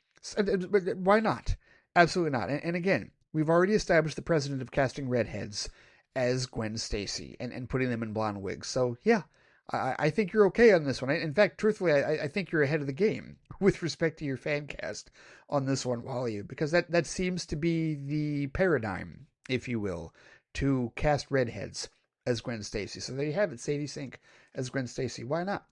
Why not? Absolutely not. And again, we've already established the precedent of casting redheads as Gwen Stacy and putting them in blonde wigs. So yeah, I think you're okay on this one. In fact, truthfully, I think you're ahead of the game with respect to your fan cast on this one, Wally, because that seems to be the paradigm, if you will, to cast redheads as Gwen Stacy. So there you have it, Sadie Sink as Gwen Stacy. Why not?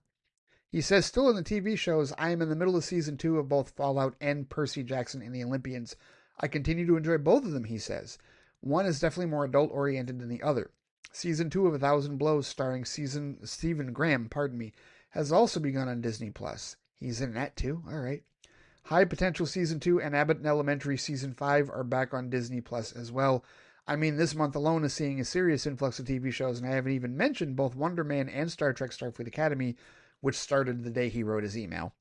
He says, still in the TV shows, I am in the middle of season 2 of both Fallout and Percy Jackson and the Olympians. I continue to enjoy both of them, he says. One is definitely more adult-oriented than the other. Season 2 of A Thousand Blows, starring Stephen Graham, has also begun on Disney+. He's in that too? All right. High Potential Season 2 and Abbott and Elementary Season 5 are back on Disney Plus as well. I mean, this month alone is seeing a serious influx of TV shows, and I haven't even mentioned both Wonder Man and Star Trek Starfleet Academy, which started the day he wrote his email.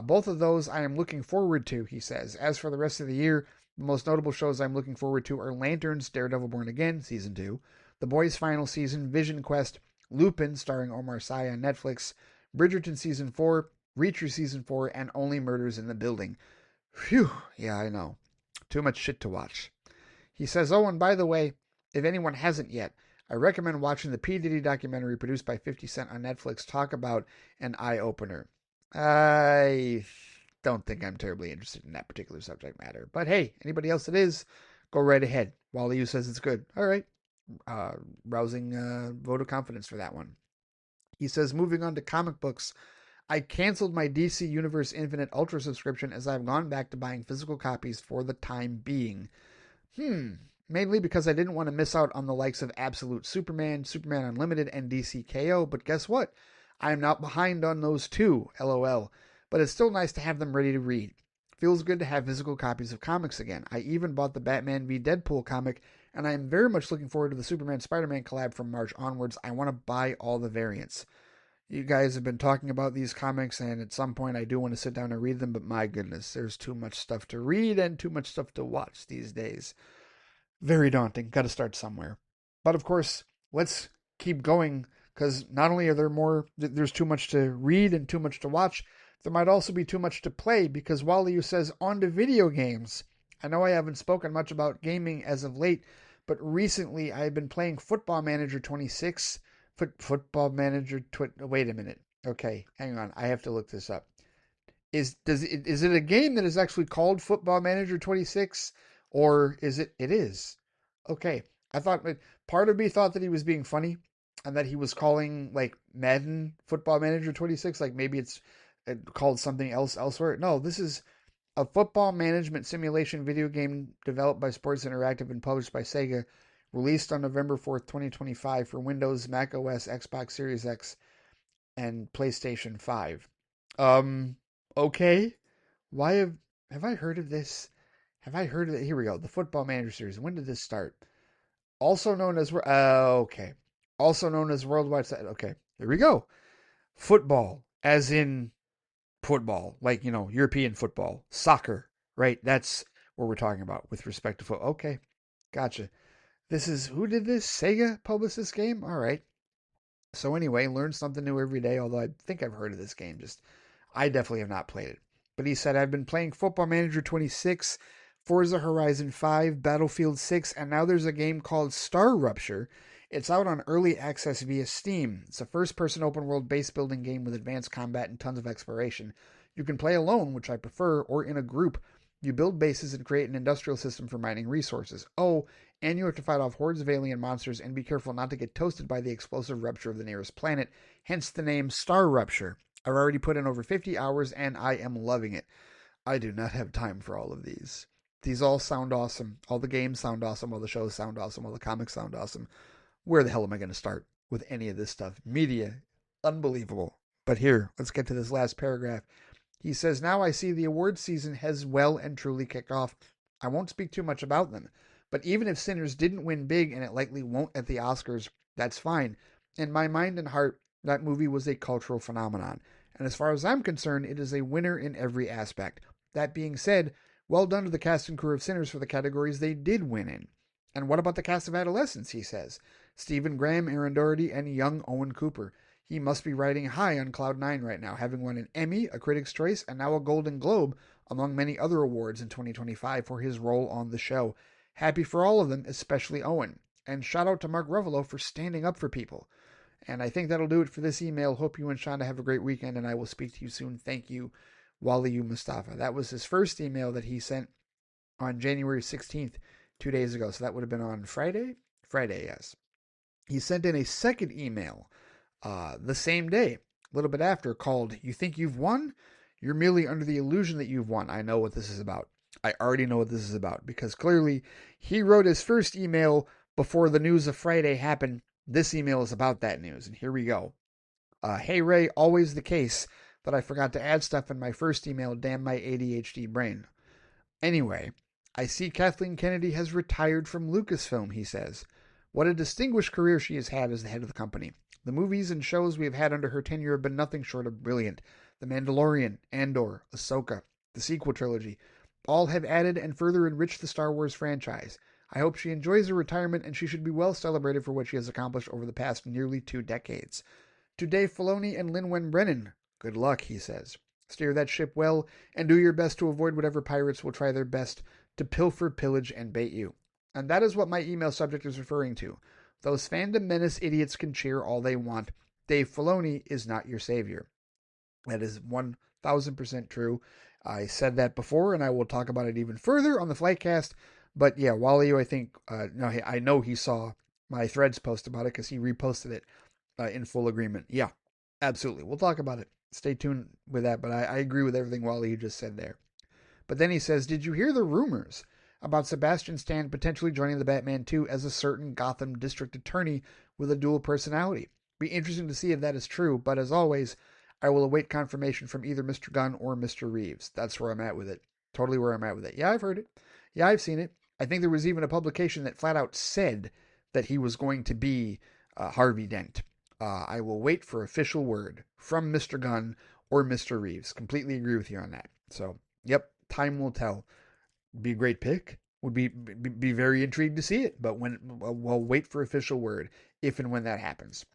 Both of those I am looking forward to, he says. As for the rest of the year, the most notable shows I'm looking forward to are Lanterns, Daredevil Born Again, Season 2, The Boys' final season, Vision Quest, Lupin, starring Omar Sy on Netflix, Bridgerton Season 4, Reacher Season 4, and Only Murders in the Building. Phew, yeah, I know. Too much shit to watch. He says, oh, and by the way, if anyone hasn't yet, I recommend watching the P. Diddy documentary produced by 50 Cent on Netflix talk about an eye-opener. I don't think I'm terribly interested in that particular subject matter. But hey, anybody else that is, go right ahead. Wally says it's good. All right. Uh, Rousing vote of confidence for that one. He says, moving on to comic books, I canceled my DC Universe Infinite Ultra subscription as I've gone back to buying physical copies for the time being. Mainly because I didn't want to miss out on the likes of Absolute Superman, Superman Unlimited, and DC KO, but guess what? I am not behind on those too, lol. But it's still nice to have them ready to read. Feels good to have physical copies of comics again. I even bought the Batman v Deadpool comic, and I am very much looking forward to the Superman Spider-Man collab from March onwards. I want to buy all the variants. You guys have been talking about these comics, and at some point I do want to sit down and read them, but my goodness, there's too much stuff to read and too much stuff to watch these days. Very daunting. Got to start somewhere. But of course, let's keep going because not only are there's too much to read and too much to watch, there might also be too much to play because Wally says on to video games. I know I haven't spoken much about gaming as of late, but recently I've been playing Football Manager 26. Football Manager. Wait a minute. Okay, hang on. I have to look this up. Is it a game that is actually called Football Manager 26? Or is it? It is. Okay. I thought part of me thought that he was being funny and that he was calling like Madden Football Manager 26. Like maybe it's called something else elsewhere. No, this is a football management simulation video game developed by Sports Interactive and published by Sega, released on November 4th, 2025 for Windows, Mac OS, Xbox Series X, and PlayStation 5. Okay. Why have I heard of this? Have I heard of it? Here we go. The Football Manager series. When did this start? Also known as okay. Also known as Worldwide. Okay, here we go. Football, as in football, like European football, soccer, right? That's what we're talking about with respect to football. Okay, gotcha. This is who did this? Sega published this game. All right. So anyway, learn something new every day. Although I think I've heard of this game, just I definitely have not played it. But he said I've been playing Football Manager 26. Forza Horizon 5, Battlefield 6, and now there's a game called Star Rupture. It's out on early access via Steam. It's a first-person open-world base-building game with advanced combat and tons of exploration. You can play alone, which I prefer, or in a group. You build bases and create an industrial system for mining resources. Oh, and you have to fight off hordes of alien monsters and be careful not to get toasted by the explosive rupture of the nearest planet, hence the name Star Rupture. I've already put in over 50 hours, and I am loving it. I do not have time for all of these. These all sound awesome. All the games sound awesome. All the shows sound awesome. All the comics sound awesome. Where the hell am I going to start with any of this stuff? Media, unbelievable. But here, let's get to this last paragraph. He says, now I see the awards season has well and truly kicked off. I won't speak too much about them. But even if Sinners didn't win big, and it likely won't at the Oscars, that's fine. In my mind and heart, that movie was a cultural phenomenon. And as far as I'm concerned, it is a winner in every aspect. That being said, well done to the cast and crew of Sinners for the categories they did win in. And what about the cast of Adolescence, he says? Stephen Graham, Aaron Doherty, and young Owen Cooper. He must be riding high on Cloud 9 right now, having won an Emmy, a Critics' Choice, and now a Golden Globe, among many other awards in 2025 for his role on the show. Happy for all of them, especially Owen. And shout out to Mark Ruffalo for standing up for people. And I think that'll do it for this email. Hope you and Shonda have a great weekend, and I will speak to you soon. Thank you, Wally Mustafa. That was his first email that he sent on January 16th, 2 days ago. So that would have been on Friday? Friday, yes. He sent in a second email the same day, a little bit after, called, You Think You've Won? You're merely under the illusion that you've won. I know what this is about. I already know what this is about because clearly he wrote his first email before the news of Friday happened. This email is about that news, and here we go. Hey Ray, always the case that I forgot to add stuff in my first email. Damn my ADHD brain. Anyway, I see Kathleen Kennedy has retired from Lucasfilm, he says. What a distinguished career she has had as the head of the company. The movies and shows we have had under her tenure have been nothing short of brilliant. The Mandalorian, Andor, Ahsoka, the sequel trilogy, all have added and further enriched the Star Wars franchise. I hope she enjoys her retirement and she should be well celebrated for what she has accomplished over the past nearly 2 decades. To Dave Filoni and Lin-Wen Brennan, good luck, he says. Steer that ship well and do your best to avoid whatever pirates will try their best to pilfer, pillage, and bait you. And that is what my email subject is referring to. Those fandom menace idiots can cheer all they want. Dave Filoni is not your savior. That is 1000% true. I said that before, and I will talk about it even further on the Flightcast. But yeah, Wally, I think, no, I know he saw my Threads post about it because he reposted it in full agreement. Yeah, absolutely. We'll talk about it. Stay tuned with that. But I agree with everything Wally just said there. But then he says, did you hear the rumors about Sebastian Stan potentially joining the Batman 2 as a certain Gotham District Attorney with a dual personality? Be interesting to see if that is true, but as always, I will await confirmation from either Mr. Gunn or Mr. Reeves. That's where I'm at with it. Totally where I'm at with it. Yeah, I've heard it. Yeah, I've seen it. I think there was even a publication that flat out said that he was going to be Harvey Dent. I will wait for official word from Mr. Gunn or Mr. Reeves. Completely agree with you on that. So, yep, time will tell. Be a great pick. Would be very intrigued to see it, but when we'll wait for official word if and when that happens.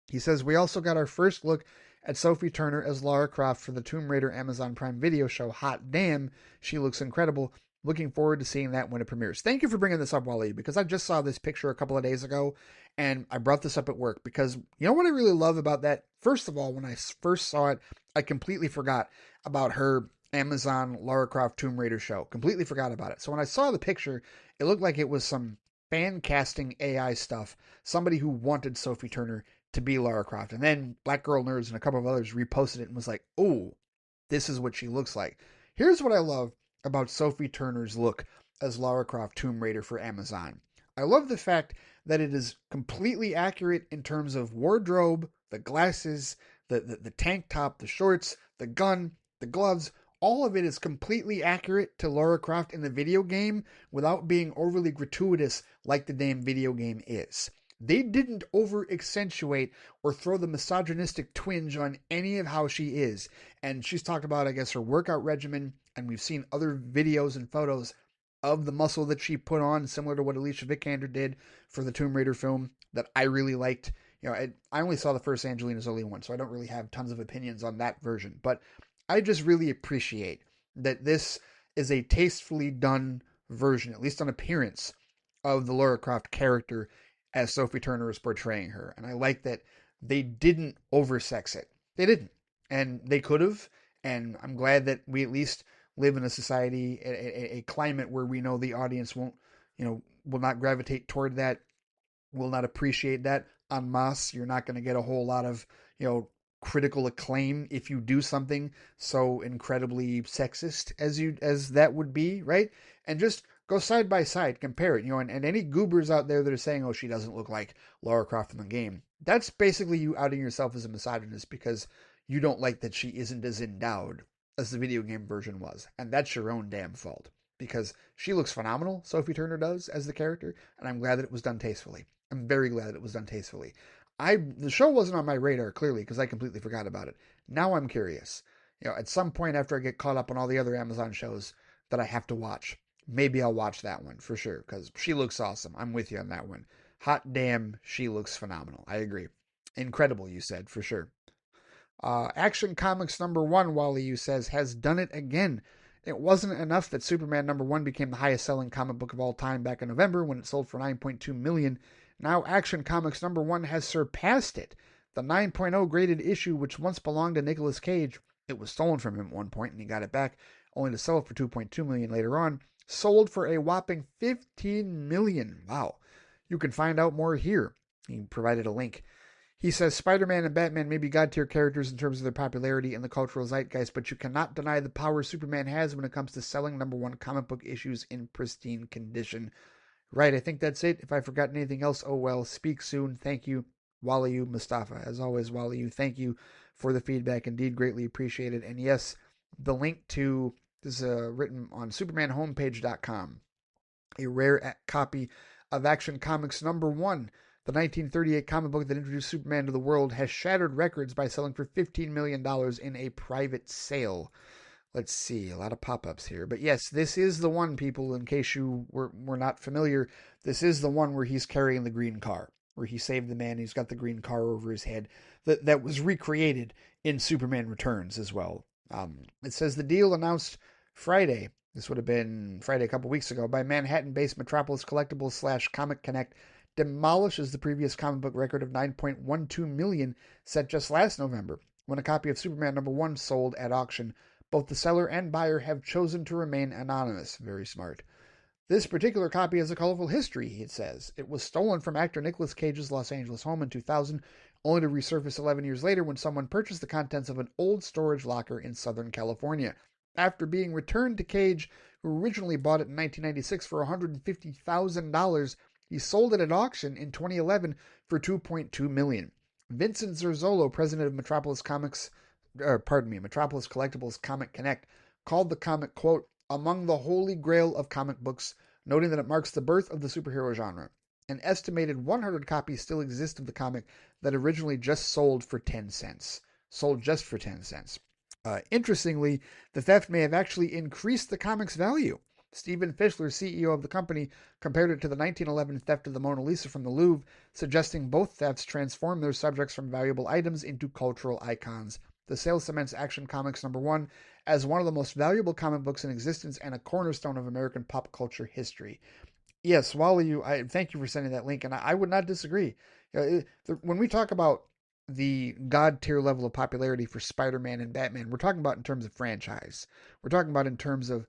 He says we also got our first look at Sophie Turner as Lara Croft for the Tomb Raider Amazon Prime Video show. Hot damn, she looks incredible. Looking forward to seeing that when it premieres. Thank you for bringing this up, Wally, because I just saw this picture a couple of days ago, and I brought this up at work because you know what I really love about that? First of all, when I first saw it, I completely forgot about her Amazon Lara Croft Tomb Raider show. Completely forgot about it. So when I saw the picture, it looked like it was some fan casting AI stuff. Somebody who wanted Sophie Turner to be Lara Croft. And then Black Girl Nerds and a couple of others reposted it and was like, oh, this is what she looks like. Here's what I love about Sophie Turner's look as Lara Croft Tomb Raider for Amazon. I love the fact that it is completely accurate in terms of wardrobe, the glasses, the tank top, the shorts, the gun, the gloves. All of it is completely accurate to Lara Croft in the video game without being overly gratuitous like the damn video game is. They didn't over accentuate or throw the misogynistic twinge on any of how she is. And she's talked about, I guess, her workout regimen, and we've seen other videos and photos of the muscle that she put on, similar to what Alicia Vikander did for the Tomb Raider film that I really liked. You know, I only saw the first Angelina Jolie one, so I don't really have tons of opinions on that version. But I just really appreciate that this is a tastefully done version, at least on appearance, of the Lara Croft character as Sophie Turner is portraying her. And I like that they didn't oversex it. They didn't. And they could have. And I'm glad that we at least live in a society, a climate where we know the audience won't, will not gravitate toward that, will not appreciate that en masse. You're not going to get a whole lot of, critical acclaim if you do something so incredibly sexist as that would be, right? And just go side by side, compare it, and any goobers out there that are saying, oh, she doesn't look like Lara Croft in the game. That's basically you outing yourself as a misogynist because you don't like that she isn't as endowed as the video game version was. And that's your own damn fault because she looks phenomenal, Sophie Turner does, as the character, and I'm glad that it was done tastefully. I'm very glad that it was done tastefully. The show wasn't on my radar, clearly, because I completely forgot about it. Now I'm curious. At some point after I get caught up on all the other Amazon shows that I have to watch, maybe I'll watch that one for sure, because she looks awesome. I'm with you on that one. Hot damn, she looks phenomenal. I agree. Incredible, you said, for sure. Action Comics #1, Wally, you says, has done it again. It wasn't enough that Superman #1 became the highest selling comic book of all time back in November when it sold for 9.2 million. Now Action Comics #1 has surpassed it. The 9.0 graded issue, which once belonged to Nicolas Cage, it was stolen from him at one point and he got it back, only to sell it for 2.2 million later on, sold for a whopping 15 million. Wow. You can find out more here. He provided a link. He says Spider-Man and Batman may be god-tier characters in terms of their popularity in the cultural zeitgeist, but you cannot deny the power Superman has when it comes to selling #1 comic book issues in pristine condition. Right, I think that's it. If I've forgotten anything else, oh well. Speak soon. Thank you, Waliyu Mustafa. As always, Waliyu, thank you for the feedback. Indeed, greatly appreciated. And yes, the link to this is written on supermanhomepage.com. A rare copy of Action Comics #1 The 1938 comic book that introduced Superman to the world has shattered records by selling for $15 million in a private sale. Let's see, a lot of pop-ups here. But yes, this is the one, people, in case you were not familiar, this is the one where he's carrying the green car, where he saved the man, he's got the green car over his head, that was recreated in Superman Returns as well. It says the deal announced Friday, this would have been Friday a couple weeks ago, by Manhattan-based Metropolis Collectibles slash Comic Connect, demolishes the previous comic book record of 9.12 million set just last November, when a copy of Superman #1 sold at auction. Both the seller and buyer have chosen to remain anonymous. Very smart. This particular copy has a colorful history, it says. It was stolen from actor Nicolas Cage's Los Angeles home in 2000, only to resurface 11 years later when someone purchased the contents of an old storage locker in Southern California. After being returned to Cage, who originally bought it in 1996 for $150,000, he sold it at auction in 2011 for $2.2 million. Vincent Zerzolo, president of Metropolis Collectibles Comic Connect, called the comic, quote, among the holy grail of comic books, noting that it marks the birth of the superhero genre. An estimated 100 copies still exist of the comic that originally just sold for 10 cents. Sold just for 10 cents. Interestingly, the theft may have actually increased the comic's value. Stephen Fischler, CEO of the company, compared it to the 1911 theft of the Mona Lisa from the Louvre, suggesting both thefts transform their subjects from valuable items into cultural icons. The sale cements Action Comics #1 as one of the most valuable comic books in existence and a cornerstone of American pop culture history. Yes, Wally, I thank you for sending that link, and I would not disagree. When we talk about the god tier level of popularity for Spider-Man and Batman, we're talking about in terms of franchise. We're talking about in terms of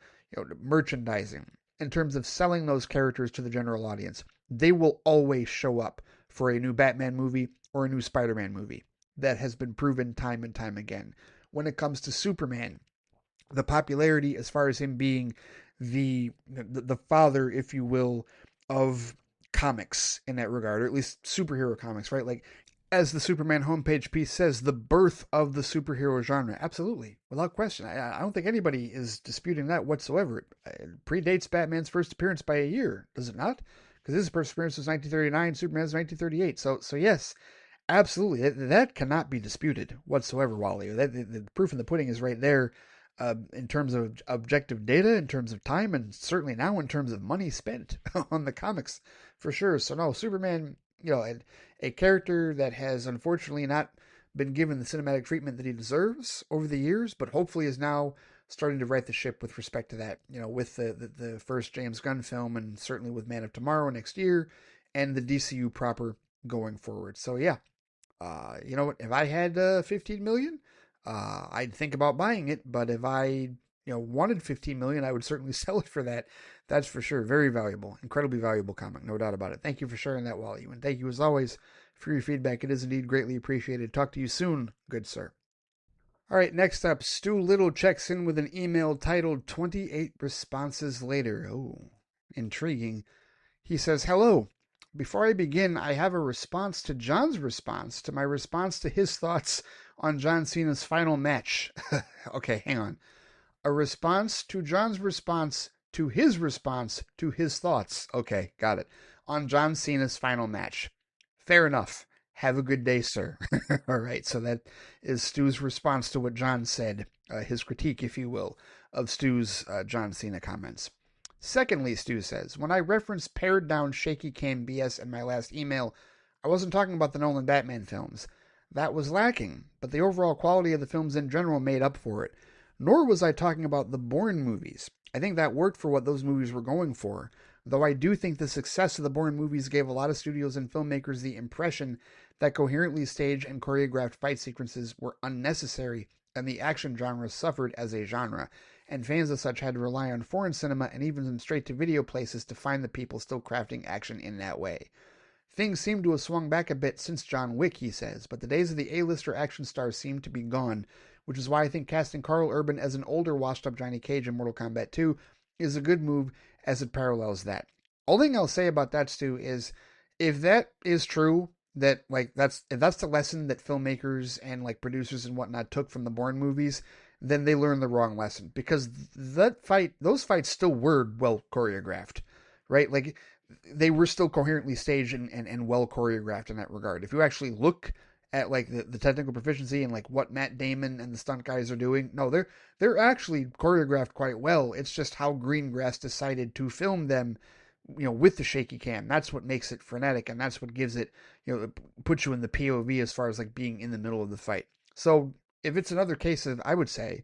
merchandising, in terms of selling those characters to the general audience. They will always show up for a new Batman movie or a new Spider-Man movie. That has been proven time and time again. When it comes to Superman, the popularity as far as him being the father, if you will, of comics in that regard, or at least superhero comics, right? Like, as the Superman homepage piece says, the birth of the superhero genre. Absolutely, without question. I don't think anybody is disputing that whatsoever. It predates Batman's first appearance by a year, does it not? Because his first appearance was 1939, Superman's 1938. So yes, absolutely. That cannot be disputed whatsoever, Wally. The proof in the pudding is right there, in terms of objective data, in terms of time, and certainly now in terms of money spent on the comics, for sure. So no, Superman, a character that has unfortunately not been given the cinematic treatment that he deserves over the years, but hopefully is now starting to right the ship with respect to that, with the first James Gunn film, and certainly with Man of Tomorrow next year, and the DCU proper going forward. So yeah, you know what? If I had 15 million, I'd think about buying it. But if I, wanted 15 million, I would certainly sell it for that. That's for sure. Very valuable, incredibly valuable comic, no doubt about it. Thank you for sharing that, Wally, and thank you as always for your feedback. It is indeed greatly appreciated. Talk to you soon, good sir. All right, next up, Stu Little checks in with an email titled 28 Responses Later. Oh, intriguing. He says, hello. Before I begin, I have a response to John's response to my response to his thoughts on John Cena's final match. Okay, hang on. A response to John's response to his thoughts. Okay, got it. On John Cena's final match. Fair enough. Have a good day, sir. All right, so that is Stu's response to what John said, his critique, if you will, of Stu's John Cena comments. Secondly, Stu says, when I referenced pared down shaky cam BS in my last email, I wasn't talking about the Nolan Batman films. That was lacking, but the overall quality of the films in general made up for it. Nor was I talking about the Bourne movies. I think that worked for what those movies were going for, though I do think the success of the Bourne movies gave a lot of studios and filmmakers the impression that coherently staged and choreographed fight sequences were unnecessary and the action genre suffered as a genre, and fans as such had to rely on foreign cinema and even some straight-to-video places to find the people still crafting action in that way. Things seem to have swung back a bit since John Wick, he says, but the days of the A-lister action stars seem to be gone, which is why I think casting Karl Urban as an older washed-up Johnny Cage in Mortal Kombat 2 is a good move as it parallels that. Only thing I'll say about that, Stu, is if that is true, that if that's the lesson that filmmakers and producers and whatnot took from the Bourne movies, then they learned the wrong lesson, because those fights still were well choreographed, right? they were still coherently staged and well choreographed in that regard. If you actually look at like the technical proficiency and like what Matt Damon and the stunt guys are doing, no, they're actually choreographed quite well. It's just how Greengrass decided to film them, with the shaky cam. That's what makes it frenetic, and that's what gives it, puts you in the POV as far as like being in the middle of the fight. So if it's another case of, I would say,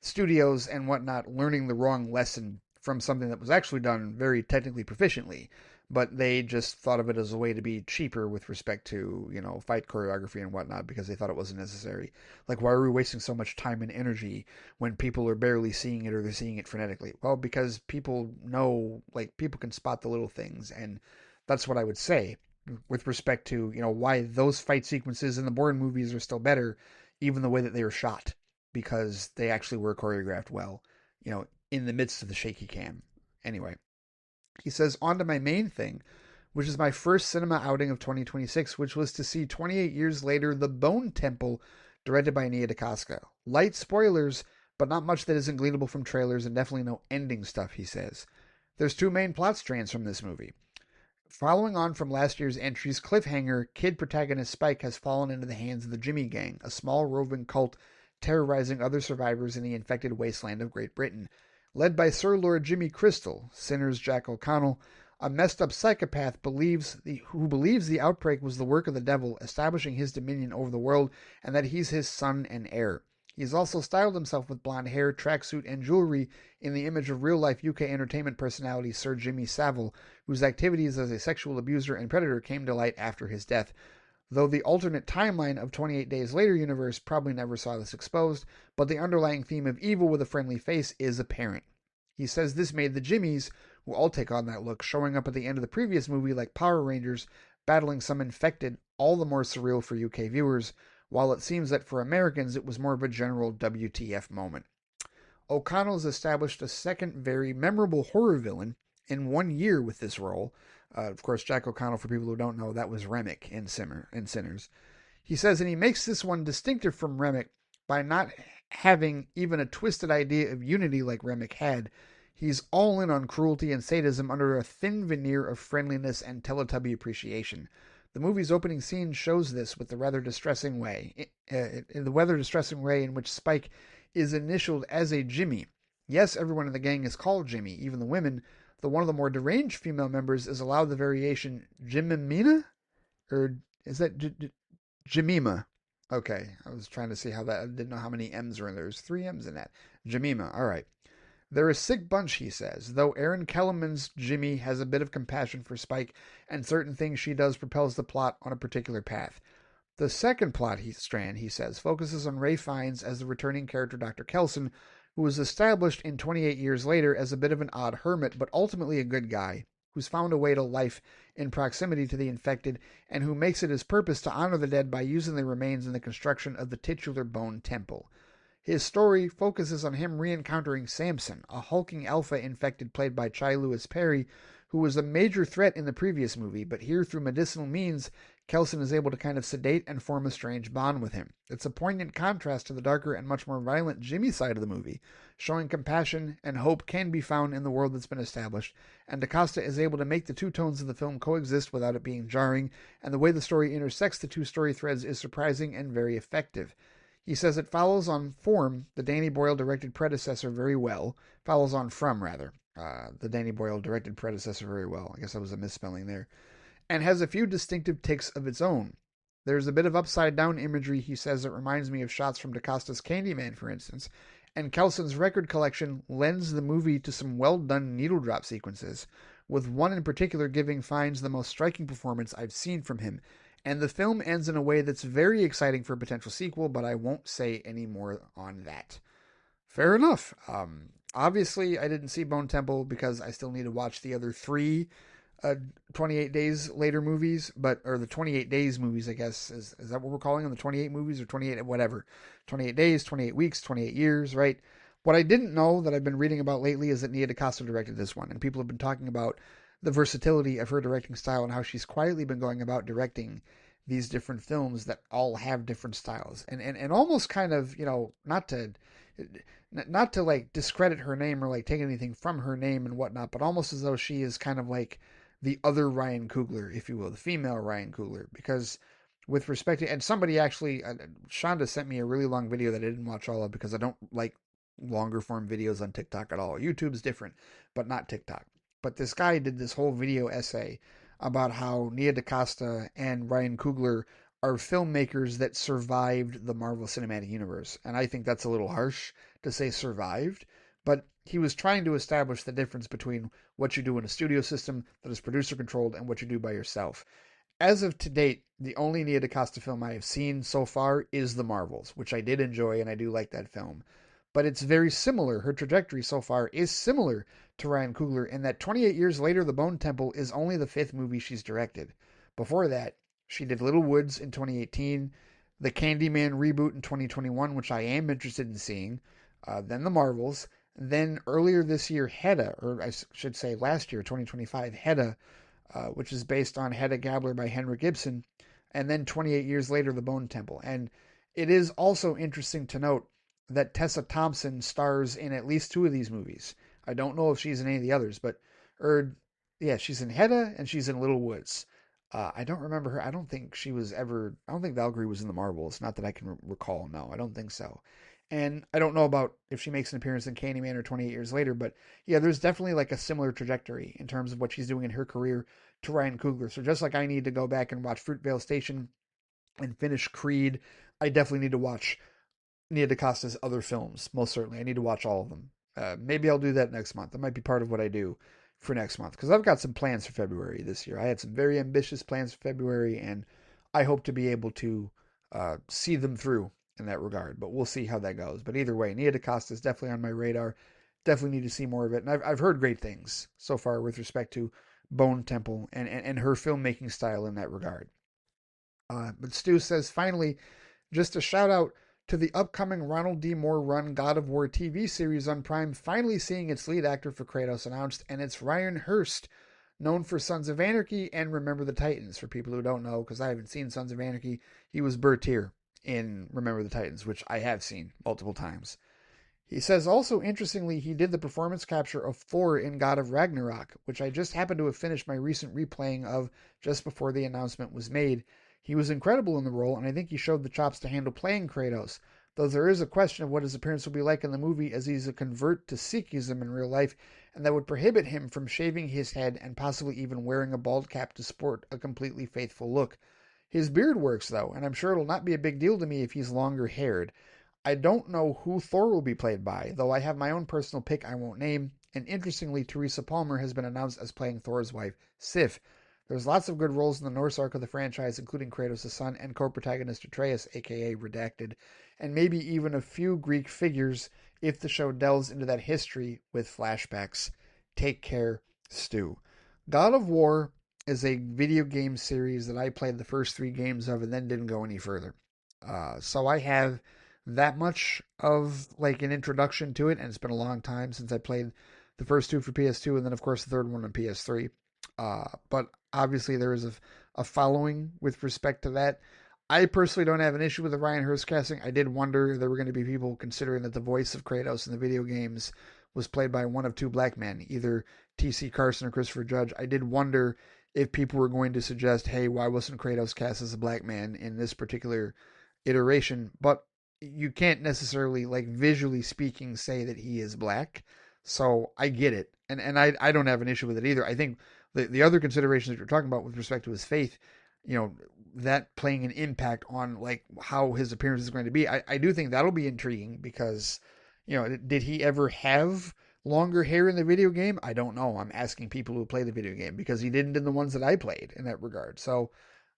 studios and whatnot learning the wrong lesson from something that was actually done very technically proficiently, but they just thought of it as a way to be cheaper with respect to, fight choreography and whatnot because they thought it wasn't necessary. Like, why are we wasting so much time and energy when people are barely seeing it or they're seeing it frenetically? Well, because people know, like, people can spot the little things, and that's what I would say with respect to, why those fight sequences in the Bourne movies are still better, even the way that they were shot, because they actually were choreographed well, in the midst of the shaky cam. Anyway, he says, on to my main thing, which is my first cinema outing of 2026, which was to see 28 years later The Bone Temple, directed by Nia DaCosta. Light spoilers, but not much that isn't gleanable from trailers, and definitely no ending stuff, he says. There's two main plot strands from this movie. Following on from last year's entry's cliffhanger, kid protagonist Spike has fallen into the hands of the Jimmy Gang, a small roving cult terrorizing other survivors in the infected wasteland of Great Britain. Led by Sir Lord Jimmy Crystal, Sinner's Jack O'Connell, a messed up psychopath who believes the outbreak was the work of the devil, establishing his dominion over the world, and that he's his son and heir. He has also styled himself with blonde hair, tracksuit, and jewelry in the image of real-life UK entertainment personality Sir Jimmy Savile, whose activities as a sexual abuser and predator came to light after his death. Though the alternate timeline of 28 Days Later universe probably never saw this exposed, but the underlying theme of evil with a friendly face is apparent. He says this made the Jimmies, who all take on that look, showing up at the end of the previous movie like Power Rangers, battling some infected, all the more surreal for UK viewers, while it seems that for Americans it was more of a general WTF moment. O'Connell's established a second very memorable horror villain in 1 year with this role. Of course, Jack O'Connell, for people who don't know, that was Remick in Sinners. He says, and he makes this one distinctive from Remick by not having even a twisted idea of unity like Remick had. He's all in on cruelty and sadism under a thin veneer of friendliness and Teletubby appreciation. The movie's opening scene shows this with the rather distressing way, in which Spike is initialed as a Jimmy. Yes, everyone in the gang is called Jimmy, even the women, though one of the more deranged female members is allowed the variation Jimimina? Or is that Jemima? Okay, I was trying to see how that, I didn't know how many M's are in there. There's three M's in that. Jemima, all right. They're a sick bunch, he says, though Erin Kellerman's Jimmy has a bit of compassion for Spike, and certain things she does propels the plot on a particular path. The second strand, he says, focuses on Ray Fiennes as the returning character Dr. Kelson, who was established in 28 years later as a bit of an odd hermit, but ultimately a good guy, who's found a way to life in proximity to the infected, and who makes it his purpose to honor the dead by using their remains in the construction of the titular Bone Temple. His story focuses on him re-encountering Samson, a hulking alpha infected played by Chai Lewis Perry, who was a major threat in the previous movie, but here through medicinal means, Kelson is able to kind of sedate and form a strange bond with him. It's a poignant contrast to the darker and much more violent Jimmy side of the movie, showing compassion and hope can be found in the world that's been established, and DaCosta is able to make the two tones of the film coexist without it being jarring, and the way the story intersects the two story threads is surprising and very effective. He says it follows on form the Danny Boyle directed predecessor very well. Follows on from, rather. The Danny Boyle directed predecessor very well. I guess that was a misspelling there. And has a few distinctive ticks of its own. There's a bit of upside down imagery, he says, that reminds me of shots from DaCosta's Candyman, for instance. And Kelson's record collection lends the movie to some well done needle drop sequences, with one in particular giving Fiennes the most striking performance I've seen from him. And the film ends in a way that's very exciting for a potential sequel, but I won't say any more on that. Fair enough. Obviously, I didn't see Bone Temple because I still need to watch the other three 28 Days Later movies, or the 28 Days movies, I guess. Is that what we're calling them? The 28 movies or 28, whatever. 28 days, 28 weeks, 28 years, right? What I didn't know that I've been reading about lately is that Nia DaCosta directed this one, and people have been talking about the versatility of her directing style and how she's quietly been going about directing these different films that all have different styles. And almost kind of, not to like discredit her name or like take anything from her name and whatnot, but almost as though she is kind of like the other Ryan Coogler, if you will, the female Ryan Coogler, because with respect to, and somebody actually, Shonda sent me a really long video that I didn't watch all of because I don't like longer form videos on TikTok at all. YouTube's different, but not TikTok. But this guy did this whole video essay about how Nia DaCosta and Ryan Coogler are filmmakers that survived the Marvel Cinematic Universe. And I think that's a little harsh to say survived, but he was trying to establish the difference between what you do in a studio system that is producer controlled and what you do by yourself. As of to date, the only Nia DaCosta film I have seen so far is The Marvels, which I did enjoy and I do like that film. But it's very similar. Her trajectory so far is similar to Ryan Coogler in that 28 years later, The Bone Temple is only the fifth movie she's directed. Before that, she did Little Woods in 2018, the Candyman reboot in 2021, which I am interested in seeing, then The Marvels, then earlier this year, Hedda, or I should say last year, 2025, Hedda, which is based on Hedda Gabler by Henrik Ibsen, and then 28 years later, The Bone Temple. And it is also interesting to note that Tessa Thompson stars in at least two of these movies. I don't know if she's in any of the others, but, or, yeah, she's in Hedda and she's in Little Woods. I don't remember her. I don't think she was ever. I don't think Valkyrie was in the Marvels. Not that I can recall. No, I don't think so. And I don't know about if she makes an appearance in Candyman or 28 Years Later, but yeah, there's definitely like a similar trajectory in terms of what she's doing in her career to Ryan Coogler. So just like I need to go back and watch Fruitvale Station and finish Creed, I definitely need to watch Nia DaCosta's other films. Most certainly, I need to watch all of them. Maybe I'll do that next month. That might be part of what I do for next month because I've got some plans for February this year. I had some very ambitious plans for February, and I hope to be able to see them through in that regard. But we'll see how that goes. But either way, Nia DaCosta is definitely on my radar. Definitely need to see more of it, and I've heard great things so far with respect to Bone Temple and her filmmaking style in that regard. But Stu says finally, just a shout out to the upcoming Ronald D. Moore run God of War TV series on Prime, finally seeing its lead actor for Kratos announced, and it's Ryan Hurst, known for Sons of Anarchy and Remember the Titans. For people who don't know, because I haven't seen Sons of Anarchy, he was Bertier in Remember the Titans, which I have seen multiple times. He says also, interestingly, he did the performance capture of Thor in God of Ragnarok, which I just happened to have finished my recent replaying of just before the announcement was made. He was incredible in the role, and I think he showed the chops to handle playing Kratos, though there is a question of what his appearance will be like in the movie, as he's a convert to Sikhism in real life, and that would prohibit him from shaving his head and possibly even wearing a bald cap to sport a completely faithful look. His beard works, though, and I'm sure it'll not be a big deal to me if he's longer haired. I don't know who Thor will be played by, though I have my own personal pick I won't name, and interestingly, Teresa Palmer has been announced as playing Thor's wife, Sif. There's lots of good roles in the Norse arc of the franchise, including Kratos' son and co-protagonist Atreus, aka Redacted, and maybe even a few Greek figures if the show delves into that history with flashbacks. Take care, Stu. God of War is a video game series that I played the first three games of and then didn't go any further. So I have that much of like an introduction to it, and it's been a long time since I played the first two for PS2, and then of course the third one on PS3. But obviously there is a following with respect to that. I personally don't have an issue with the Ryan Hurst casting. I did wonder if there were going to be people considering that the voice of Kratos in the video games was played by one of two black men, either T.C. Carson or Christopher Judge. I did wonder if people were going to suggest, hey, why wasn't Kratos cast as a black man in this particular iteration? But you can't necessarily, like visually speaking, say that he is black. So I get it. And I don't have an issue with it either. I think the other considerations that you're talking about with respect to his faith, you know, that playing an impact on like how his appearance is going to be, I do think that'll be intriguing because, you know, did he ever have longer hair in the video game? I don't know. I'm asking people who play the video game because he didn't in the ones that I played in that regard. So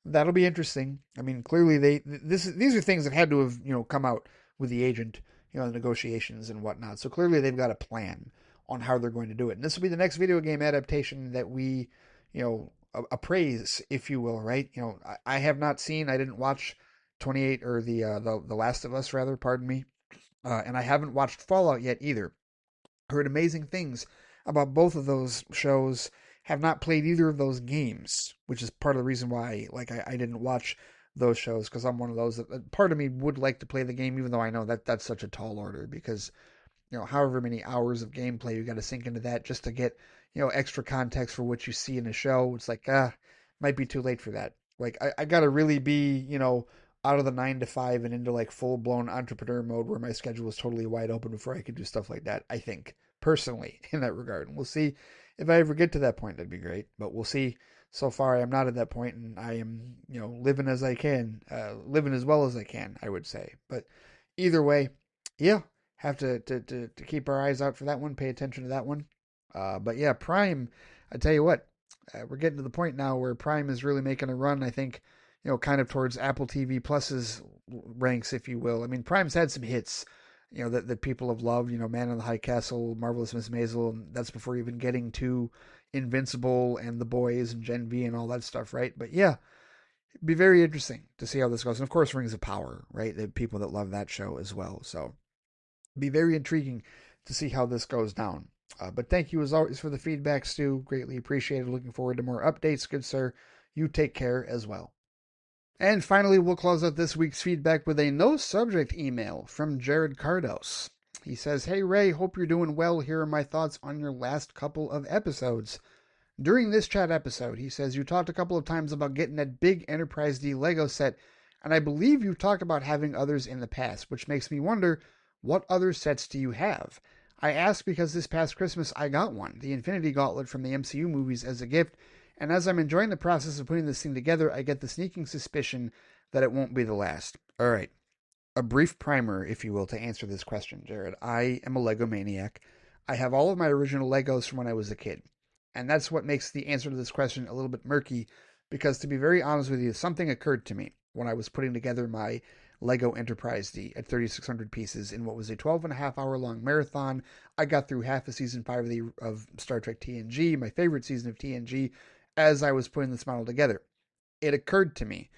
that'll be interesting. I mean, clearly these are things that had to have, you know, come out with the agent, you know, the negotiations and whatnot. So clearly they've got a plan on how they're going to do it. And this will be the next video game adaptation that we, you know, appraise, if you will, right? You know, I have not seen, I didn't watch 28 or the Last of Us rather, pardon me. And I haven't watched Fallout yet either. Heard amazing things about both of those shows. Have not played either of those games, which is part of the reason why like I didn't watch those shows because I'm one of those that part of me would like to play the game, even though I know that that's such a tall order because however many hours of gameplay you got to sink into that just to get, extra context for what you see in a show. It's like, might be too late for that. Like, I got to really be, out of the 9 to 5 and into like full blown entrepreneur mode where my schedule is totally wide open before I can do stuff like that, I think, personally, in that regard. And we'll see if I ever get to that point. That'd be great, but we'll see. So far, I am not at that point, and I am, living as I can, living as well as I can, I would say. But either way, yeah, have to keep our eyes out for that one, pay attention to that one. But yeah, Prime, I tell you what, we're getting to the point now where Prime is really making a run, I think, kind of towards Apple TV Plus's ranks, if you will. I mean, Prime's had some hits, that people have loved, Man in the High Castle, Marvelous Miss Maisel, and that's before even getting to Invincible and The Boys and Gen V and all that stuff, right? But yeah, it'd be very interesting to see how this goes. And of course, Rings of Power, right? The people that love that show as well. So be very intriguing to see how this goes down. But thank you as always for the feedback, Stu. Greatly appreciated. Looking forward to more updates, good sir. You take care as well. And finally, we'll close out this week's feedback with a no subject email from Jared Cardos. He says, "Hey Ray, hope you're doing well. Here are my thoughts on your last couple of episodes. During this chat episode," he says, "you talked a couple of times about getting that big Enterprise D Lego set, and I believe you've talked about having others in the past, which makes me wonder, what other sets do you have? I ask because this past Christmas I got one, the Infinity Gauntlet from the MCU movies, as a gift, and as I'm enjoying the process of putting this thing together, I get the sneaking suspicion that it won't be the last." All right, a brief primer, if you will, to answer this question, Jared. I am a Lego maniac. I have all of my original Legos from when I was a kid. And that's what makes the answer to this question a little bit murky, because to be very honest with you, something occurred to me when I was putting together my Lego Enterprise D at 3,600 pieces in what was a 12 and a half hour long marathon. I got through half of season 5 of Star Trek TNG, my favorite season of TNG, as I was putting this model together. It occurred to me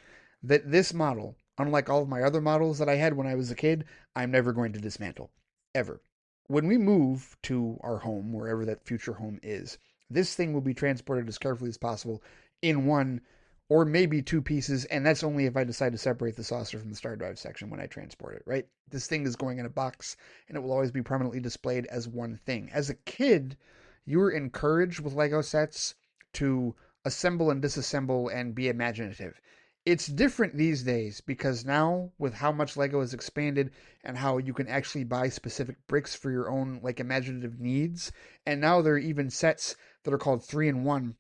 that this model, unlike all of my other models that I had when I was a kid, I'm never going to dismantle. Ever. When we move to our home, wherever that future home is, this thing will be transported as carefully as possible in one or maybe two pieces, and that's only if I decide to separate the saucer from the star drive section when I transport it, right? This thing is going in a box, and it will always be permanently displayed as one thing. As a kid, you were encouraged with Lego sets to assemble and disassemble and be imaginative. It's different these days because now, with how much Lego has expanded and how you can actually buy specific bricks for your own like imaginative needs, and now there are even sets that are called 3-in-1,